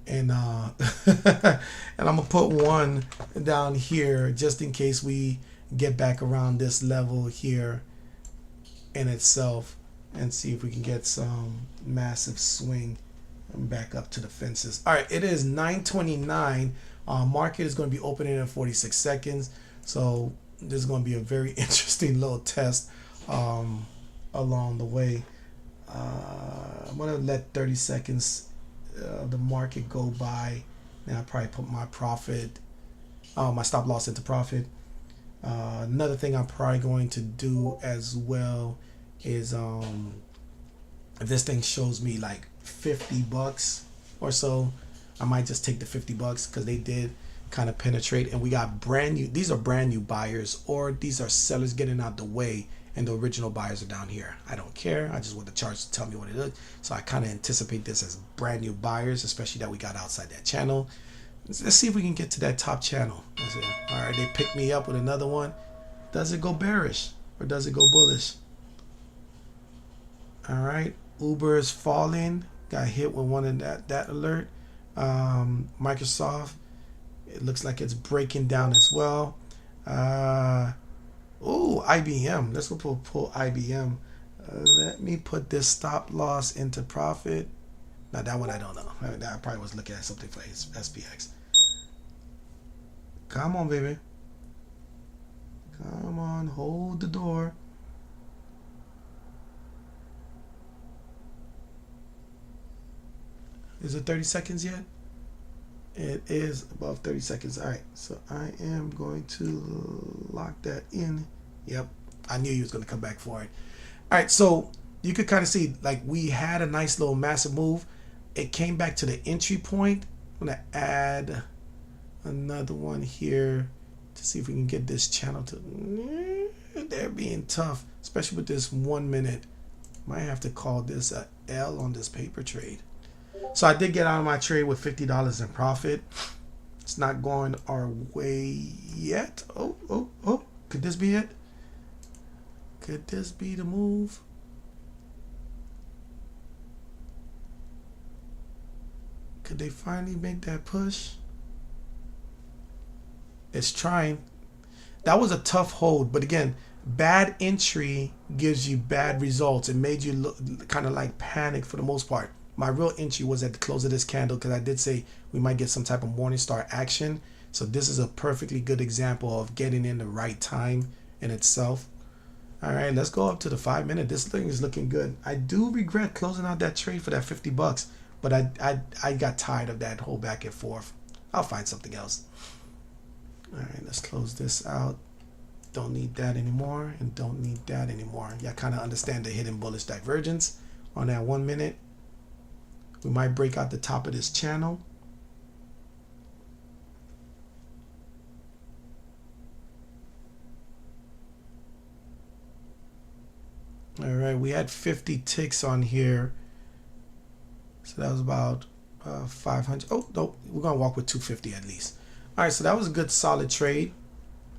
And and I'm gonna put one down here just in case we get back around this level here in itself and see if we can get some massive swing and back up to the fences. All right, it is 9:29. Market is going to be opening in 46 seconds. So this is going to be a very interesting little test along the way. I'm going to let 30 seconds the market go by. Now I'll probably put my profit, my stop loss into profit. Another thing I'm probably going to do as well is if this thing shows me like $50 or so, I might just take the $50 because they did kind of penetrate, and we got brand new, these are brand new buyers, or these are sellers getting out the way and the original buyers are down here. I don't care. I just want the charts to tell me what it is. So I kind of anticipate this as brand new buyers, especially that we got outside that channel. Let's see if we can get to that top channel. All right, they picked me up with another one. Does it go bearish or does it go bullish? All right, Uber is falling. Got hit with one in that alert. Microsoft, it looks like it's breaking down as well. IBM. Let's go pull IBM. Let me put this stop loss into profit. Now that one I don't know. I probably was looking at something for SPX. Come on, baby. Come on, hold the door. Is it 30 seconds yet? It is above 30 seconds. All right, so I am going to lock that in. Yep, I knew you was going to come back for it. All right, so you could kind of see like we had a nice little massive move. It came back to the entry point. I'm going to add another one here to see if we can get this channel to... They're being tough, especially with this 1 minute. Might have to call this a L on this paper trade. So I did get out of my trade with $50 in profit. It's not going our way yet. Oh. Could this be it? Could this be the move? Could they finally make that push? It's trying. That was a tough hold, but again, bad entry gives you bad results. It made you look kind of like panic for the most part. My real entry was at the close of this candle because I did say we might get some type of Morningstar action. So this is a perfectly good example of getting in the right time in itself. All right, let's go up to the 5 minute. This thing is looking good. I do regret closing out that trade for that $50, but I got tired of that whole back and forth. I'll find something else. All right, let's close this out. Don't need that anymore and don't need that anymore. Y'all kind of understand the hidden bullish divergence on that 1 minute. We might break out the top of this channel. All right, we had 50 ticks on here. So that was about 500. Oh, no, we're going to walk with 250 at least. All right, so that was a good solid trade,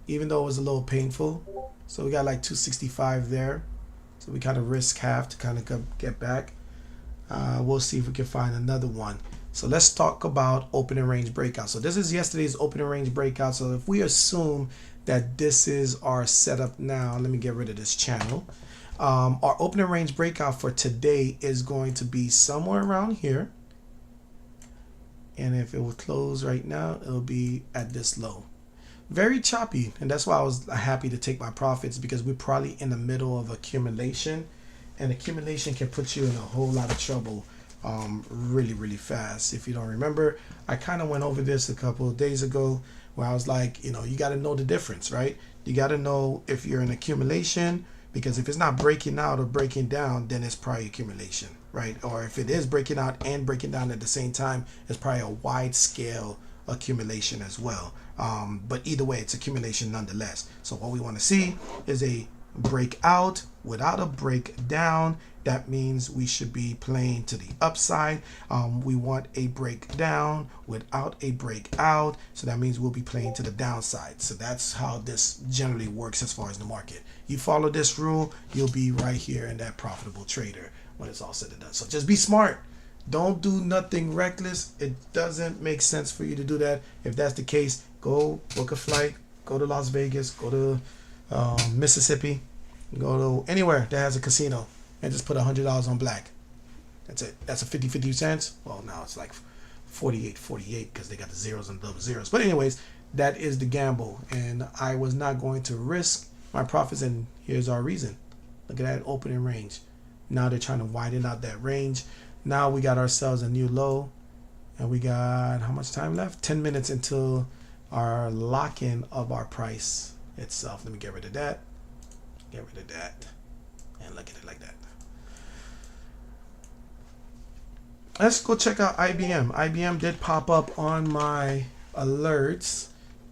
even though it was a little painful. So we got like 265 there. So we kind of risk half to kind of get back. We'll see if we can find another one. So let's talk about opening range breakout. So this is yesterday's opening range breakout. So if we assume that this is our setup now, let me get rid of this channel. Our opening range breakout for today is going to be somewhere around here. And if it would close right now, it'll be at this low. Very choppy. And that's why I was happy to take my profits, because we're probably in the middle of accumulation. And accumulation can put you in a whole lot of trouble really fast. If you don't remember, I kind of went over this a couple of days ago where I was like, you got to know the difference, right? You got to know if you're in accumulation, because if it's not breaking out or breaking down, then it's probably accumulation, right? Or if it is breaking out and breaking down at the same time, it's probably a wide scale accumulation as well. But either way, it's accumulation nonetheless. So what we want to see is a breakout without a breakdown. That means we should be playing to the upside. We want a breakdown without a breakout, so that means we'll be playing to the downside. So that's how this generally works as far as the market. You follow this rule, you'll be right here in that profitable trader when it's all said and done. So just be smart. Don't do nothing reckless. It doesn't make sense for you to do that. If that's the case, go book a flight, go to Las Vegas, go to Mississippi, go to anywhere that has a casino, and just put $100 on black. That's it. That's a 50 cents. Well, now it's like 48 because they got the zeros and double zeros. But anyways, that is the gamble, and I was not going to risk my profits, and here's our reason. Look at that opening range. Now they're trying to widen out that range. Now we got ourselves a new low, and we got how much time left? 10 minutes until our lock-in of our price itself. Let me get rid of that. Get rid of that. And look at it like that. Let's go check out IBM. IBM did pop up on my alerts,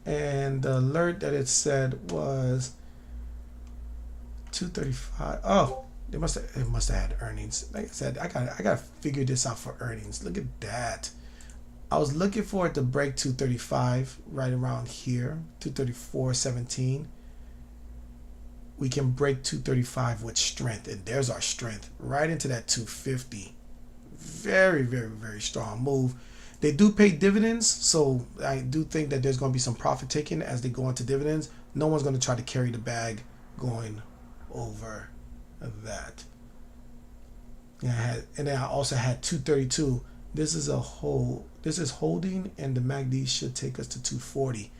and the alert that it said was 235. Oh, it must have had earnings. Like I said, I gotta figure this out for earnings. Look at that. I was looking for it to break 235 right around here, 234.17. We can break 235 with strength, and there's our strength right into that 250. Very, very, very strong move. They do pay dividends, so I do think that there's going to be some profit taken as they go into dividends. No one's going to try to carry the bag going over that. Yeah, and then I also had 232. This is a hold. This is holding, and the MACD should take us to 240.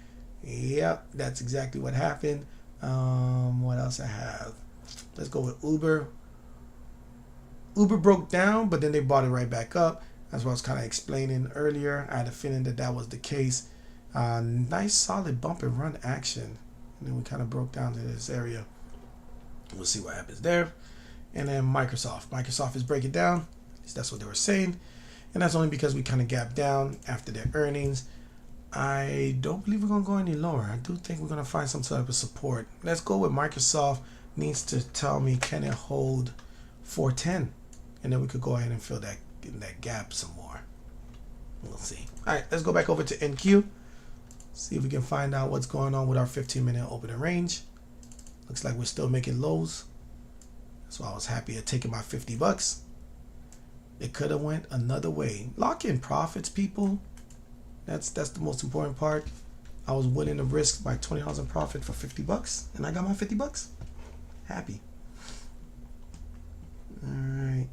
Yep, that's exactly what happened. What else I have? Let's go with Uber. Uber broke down, but then they bought it right back up. That's what I was kind of explaining earlier. I had a feeling that that was the case. Nice solid bump and run action. And then we kind of broke down to this area. We'll see what happens there. And then Microsoft. Microsoft is breaking down. At least that's what they were saying. And that's only because we kind of gapped down after their earnings. I don't believe we're going to go any lower. I do think we're going to find some type of support. Let's go with Microsoft. Needs to tell me, can it hold 410? And then we could go ahead and fill that gap some more. We'll see. All right, let's go back over to NQ. See if we can find out what's going on with our 15-minute opening range. Looks like we're still making lows. So I was happy at taking my $50. It could have went another way. Lock in profits, people. That's the most important part. I was willing to risk my $20 in profit for $50, and I got my $50. Happy. All right.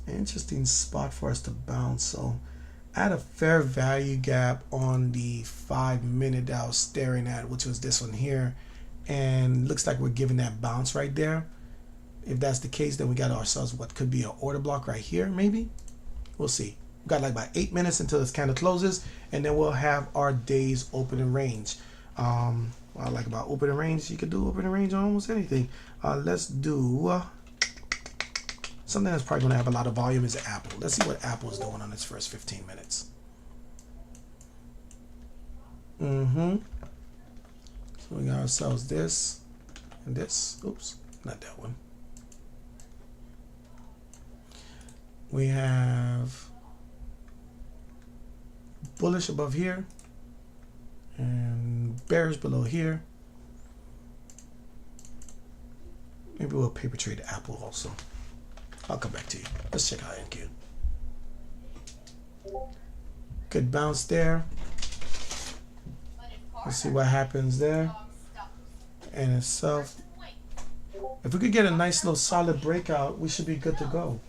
Interesting spot for us to bounce. So I had a fair value gap on the 5-minute that I was staring at, which was this one here, and looks like we're giving that bounce right there. If that's the case, then we got ourselves what could be an order block right here, maybe. We'll see. We got like about 8 minutes until this candle closes, and then we'll have our day's opening range. What I like about opening range, you could do opening range on almost anything. Let's do something that's probably going to have a lot of volume is Apple. Let's see what Apple is doing on its first 15 minutes. So we got ourselves this and this. Oops, not that one. We have bullish above here and bearish below here. Maybe we'll paper trade Apple also. I'll come back to you. Let's check out NQ. Good bounce there. Let's see what happens there. And itself. If we could get a nice little solid breakout, we should be good to go.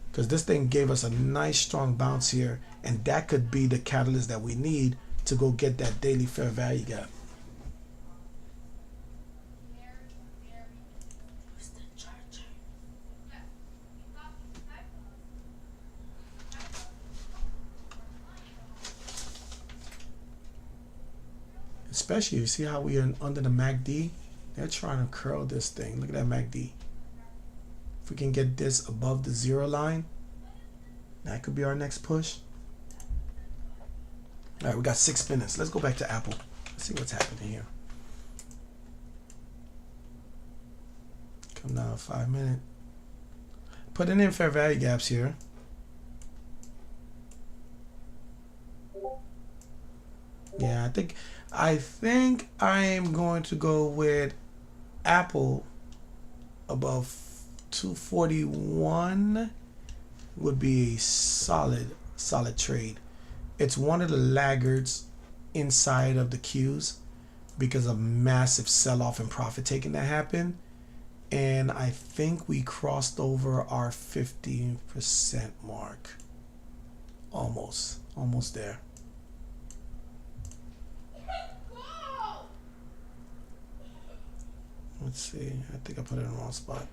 Because this thing gave us a nice strong bounce here, and that could be the catalyst that we need to go get that daily fair value gap. Especially, you see how we are under the MACD? They're trying to curl this thing. Look at that MACD. If we can get this above the 0 line, that could be our next push. All right, we got 6 minutes. Let's go back to Apple. Let's see what's happening here. Come down 5 minute. Putting in fair value gaps here. Yeah, I think I'm going to go with Apple above 241 would be a solid trade. It's one of the laggards inside of the Qs because of massive sell-off and profit taking that happened, and I think we crossed over our 15% mark. Almost there. Let's see. I think I put it in the wrong spot.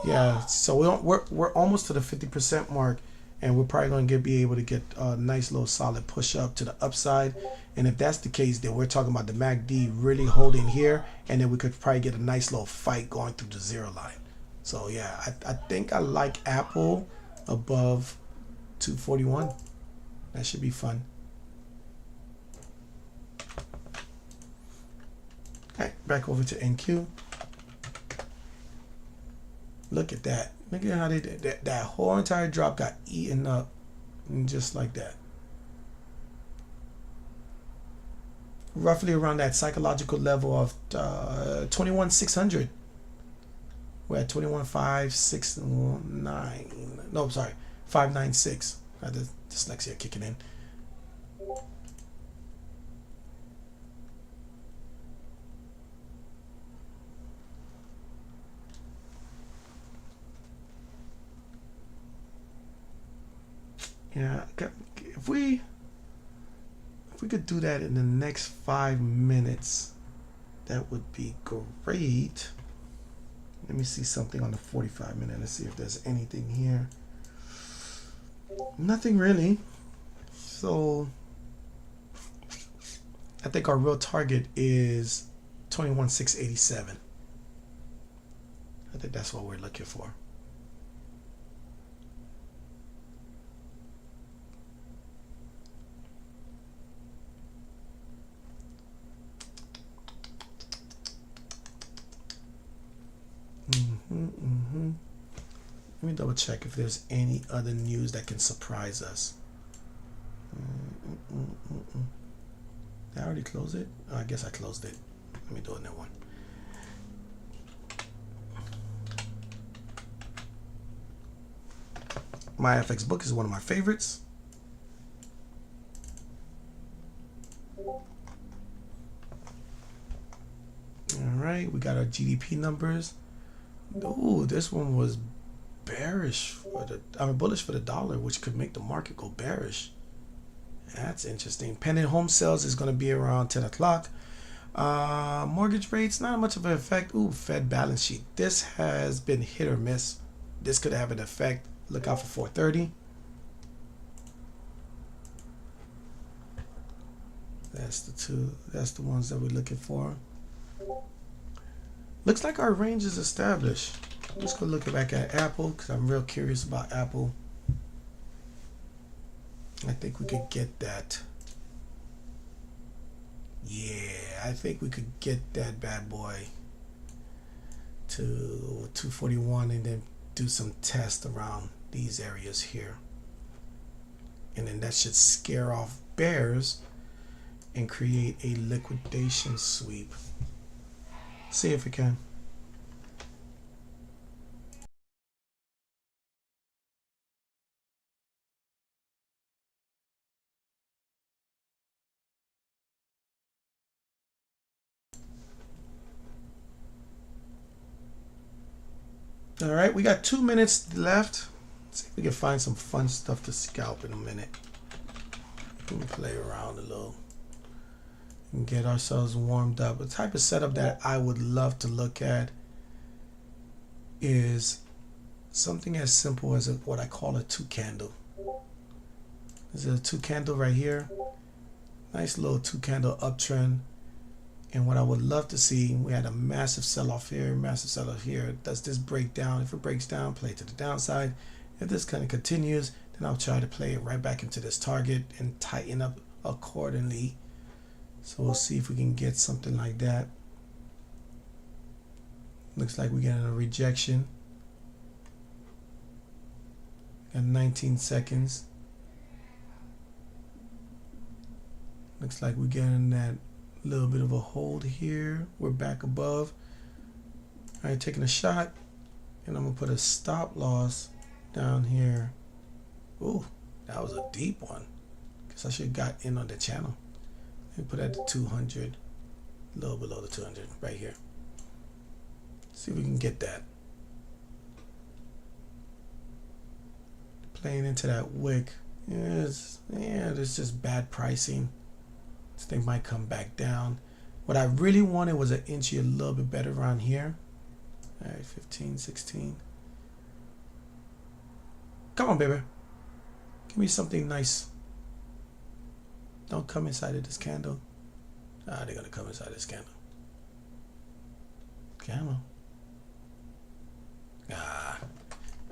Yeah, so we're almost to the 50% mark, and we're probably going to be able to get a nice little solid push up to the upside. And if that's the case, then we're talking about the MACD really holding here, and then we could probably get a nice little fight going through the 0 line. So yeah, I think I like Apple above 241. That should be fun. Okay, back over to NQ. Look at that. Look at how they did that. That whole entire drop got eaten up, and just like that. Roughly around that psychological level of 21,600. We're at 21,569. No, sorry, 596. I had the dyslexia kicking in. Yeah, if we could do that in the next 5 minutes, that would be great. Let me see something on the 45-minute. Let's see if there's anything here. Nothing really. So I think our real target is 21,687. I think that's what we're looking for. Let me double check if there's any other news that can surprise us. Did I already close it? Oh, I guess I closed it. Let me do a new one. My FX book is one of my favorites. All right, we got our GDP numbers. Oh, this one was bearish for the, bullish for the dollar, which could make the market go bearish. That's interesting. Pending home sales is going to be around 10 o'clock. Mortgage rates, not much of an effect. Ooh, Fed balance sheet. This has been hit or miss. This could have an effect. Look out for 430. That's the two. That's the ones that we're looking for. Looks like our range is established. Let's go look back at Apple because I'm real curious about Apple. I think we could get that. Yeah, I think we could get that bad boy to 241 and then do some tests around these areas here. And then that should scare off bears and create a liquidation sweep. See if we can. All right, we got 2 minutes left. Let's see if we can find some fun stuff to scalp in a minute. We'll play around a little and get ourselves warmed up. The type of setup that I would love to look at is something as simple as what I call a 2 candle. This is a 2 candle right here. Nice little 2 candle uptrend. And what I would love to see, we had a massive sell-off here, massive sell-off here. Does this break down? If it breaks down, play to the downside. If this kind of continues, then I'll try to play it right back into this target and tighten up accordingly. So we'll see if we can get something like that. Looks like we're getting a rejection. Got 19 seconds. Looks like we're getting that little bit of a hold here. We're back above. All right, taking a shot, and I'm gonna put a stop loss down here. Ooh, that was a deep one. Guess I should have got in on the channel. Let me put that to 200, a little below the 200 right here. See if we can get that. Playing into that wick. Yeah, there's just bad pricing. This thing might come back down. What I really wanted was an inchy a little bit better around here. All right, 15, 16. Come on, baby. Give me something nice. Don't come inside of this candle. Ah, they're gonna come inside this candle. Come on. Ah.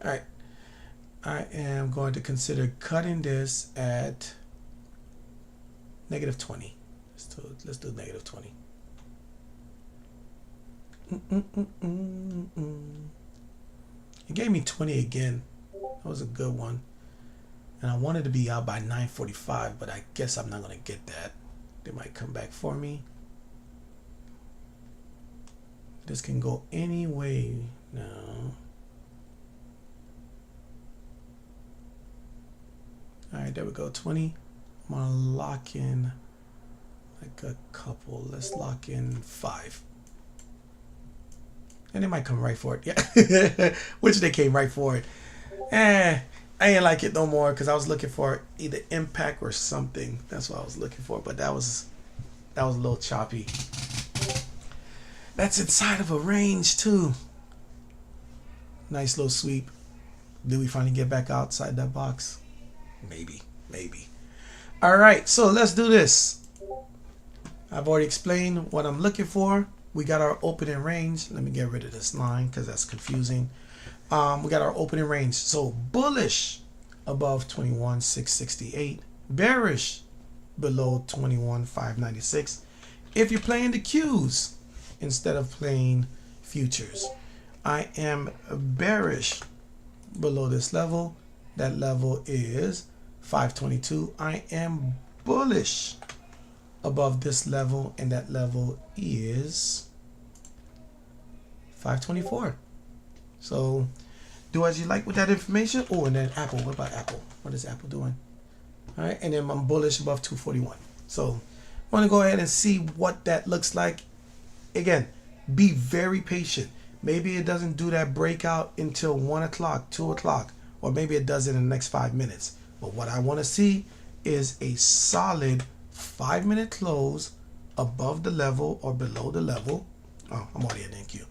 All right. I am going to consider cutting this at -20. Let's do -20. gave me 20 again. That was a good one. And I wanted to be out by 9:45, but I guess I'm not going to get that. They might come back for me. This can go any way now. All right, there we go. 20. I'm going to lock in like a couple. Let's lock in 5. And they might come right for it. Yeah. Which they came right for it. I ain't like it no more because I was looking for either impact or something. That's what I was looking for. But that was a little choppy. That's inside of a range too. Nice little sweep. Do we finally get back outside that box? Maybe. All right, so let's do this. I've already explained what I'm looking for. We got our opening range. Let me get rid of this line because that's confusing. We got our opening range. So bullish above 21,668. Bearish below 21,596. If you're playing the Qs instead of playing futures, I am bearish below this level. That level is 522. I am bullish above this level, and that level is 524. So do as you like with that information. Oh, and then Apple. What about Apple? What is Apple doing? All right, and then I'm bullish above 241. So I want to go ahead and see what that looks like. Again, be very patient. Maybe it doesn't do that breakout until 1 o'clock, 2 o'clock, or maybe it does it in the next 5 minutes. But what I want to see is a solid 5-minute close above the level or below the level. Oh, I'm already at NQ.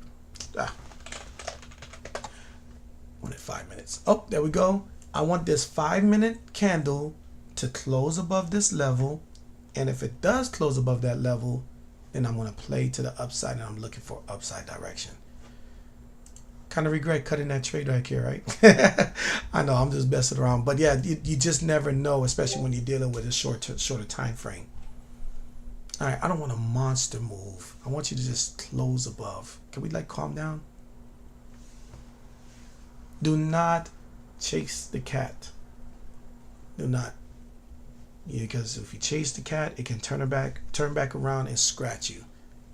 Wanted 5 minutes. Oh, there we go. I want this 5-minute candle to close above this level. And if it does close above that level, then I'm going to play to the upside, and I'm looking for upside direction. Kind of regret cutting that trade right here, right? I know, I'm just messing around. But yeah, you just never know, especially when you're dealing with a shorter time frame. All right, I don't want a monster move. I want you to just close above. Can we like calm down? Do not chase the cat. Do not. Yeah, because if you chase the cat, it can turn back around and scratch you.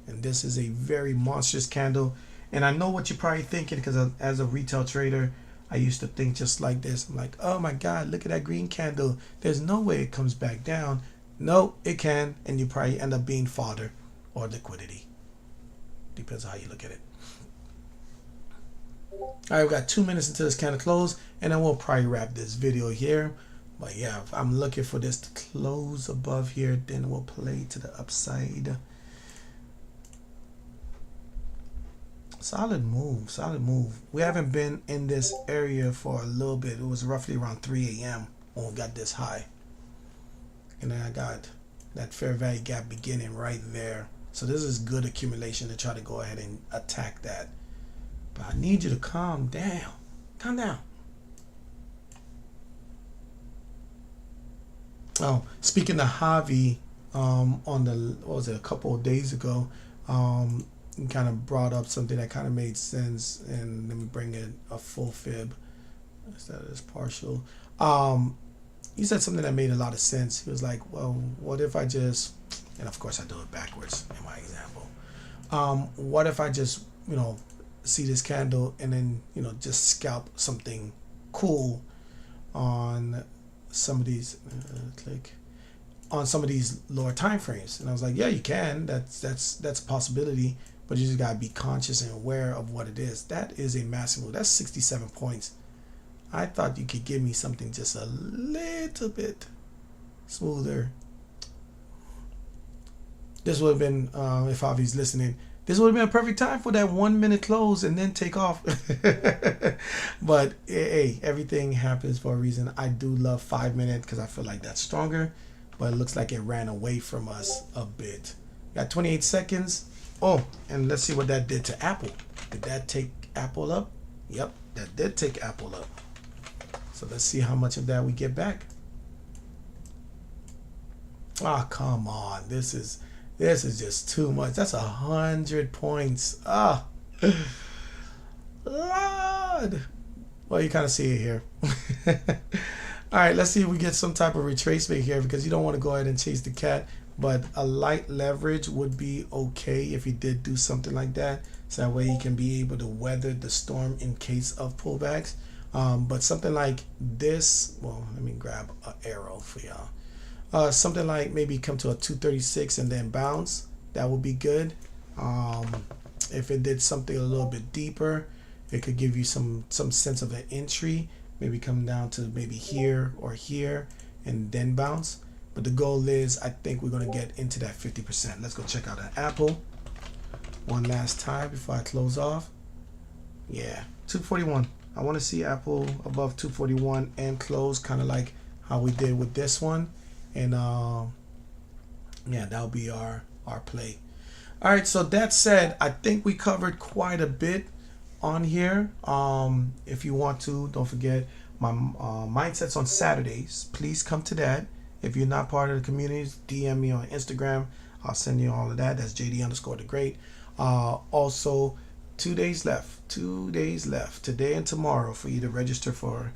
And this is a very monstrous candle. And I know what you're probably thinking, because as a retail trader, I used to think just like this. I'm like, oh my God, look at that green candle. There's no way it comes back down. No, it can. And you probably end up being fodder or liquidity. Depends on how you look at it. All right, we've got 2 minutes until this candle close, and then we'll probably wrap this video here. But yeah, I'm looking for this to close above here, then we'll play to the upside. Solid move, solid move. We haven't been in this area for a little bit. It was roughly around 3 a.m. when we got this high. And then I got that fair value gap beginning right there. So this is good accumulation to try to go ahead and attack that. But I need you to calm down. Calm down. Oh, speaking to Javi, on the, what was it, a couple of days ago, kind of brought up something that kind of made sense, and let me bring in a full fib instead of this partial. He said something that made a lot of sense. He was like, well, what if I just, and of course I do it backwards in my example. What if I just, see this candle and then, just scalp something cool on some of these, on some of these lower time frames? And I was like, yeah, you can. That's a possibility, but you just gotta be conscious and aware of what it is. That is a massive move. That's 67 points. I thought you could give me something just a little bit smoother. This would have been, if Javi's listening, this would have been a perfect time for that 1 minute close and then take off. But hey, everything happens for a reason. I do love 5 minutes because I feel like that's stronger, but it looks like it ran away from us a bit. Got 28 seconds. Oh, and let's see what that did to Apple. Did that take Apple up? Yep, that did take Apple up. So let's see how much of that we get back. Ah, come on. This is just too much. That's 100 points. Ah, Lord. Well, you kind of see it here. All right, let's see if we get some type of retracement here, because you don't want to go ahead and chase the cat. But a light leverage would be okay if he did do something like that. So that way he can be able to weather the storm in case of pullbacks. But something like this, well, let me grab an arrow for y'all. Something like maybe come to a 236 and then bounce. That would be good. If it did something a little bit deeper, it could give you some sense of an entry. Maybe come down to maybe here or here and then bounce. But the goal is, I think we're going to get into that 50%. Let's go check out an Apple one last time before I close off. Yeah, 241. I want to see Apple above 241 and close, kind of like how we did with this one. And yeah, that'll be our play. All right, so that said, I think we covered quite a bit on here. If you want to, don't forget my mindsets on Saturdays. Please come to that. If you're not part of the communities, DM me on Instagram. I'll send you all of that. That's JD_the_great. Also, 2 days left. 2 days left, today and tomorrow, for you to register for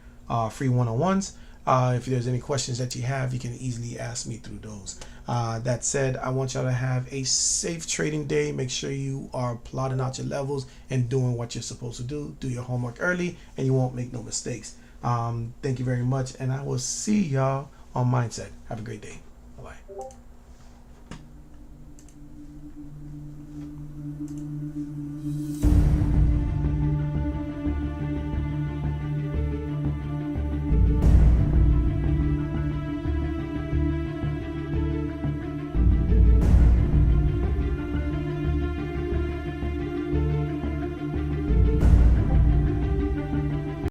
free one-on-ones. If there's any questions that you have, you can easily ask me through those. That said, I want y'all to have a safe trading day. Make sure you are plotting out your levels and doing what you're supposed to do. Do your homework early and you won't make no mistakes. Thank you very much, and I will see y'all on Mindset. Have a great day.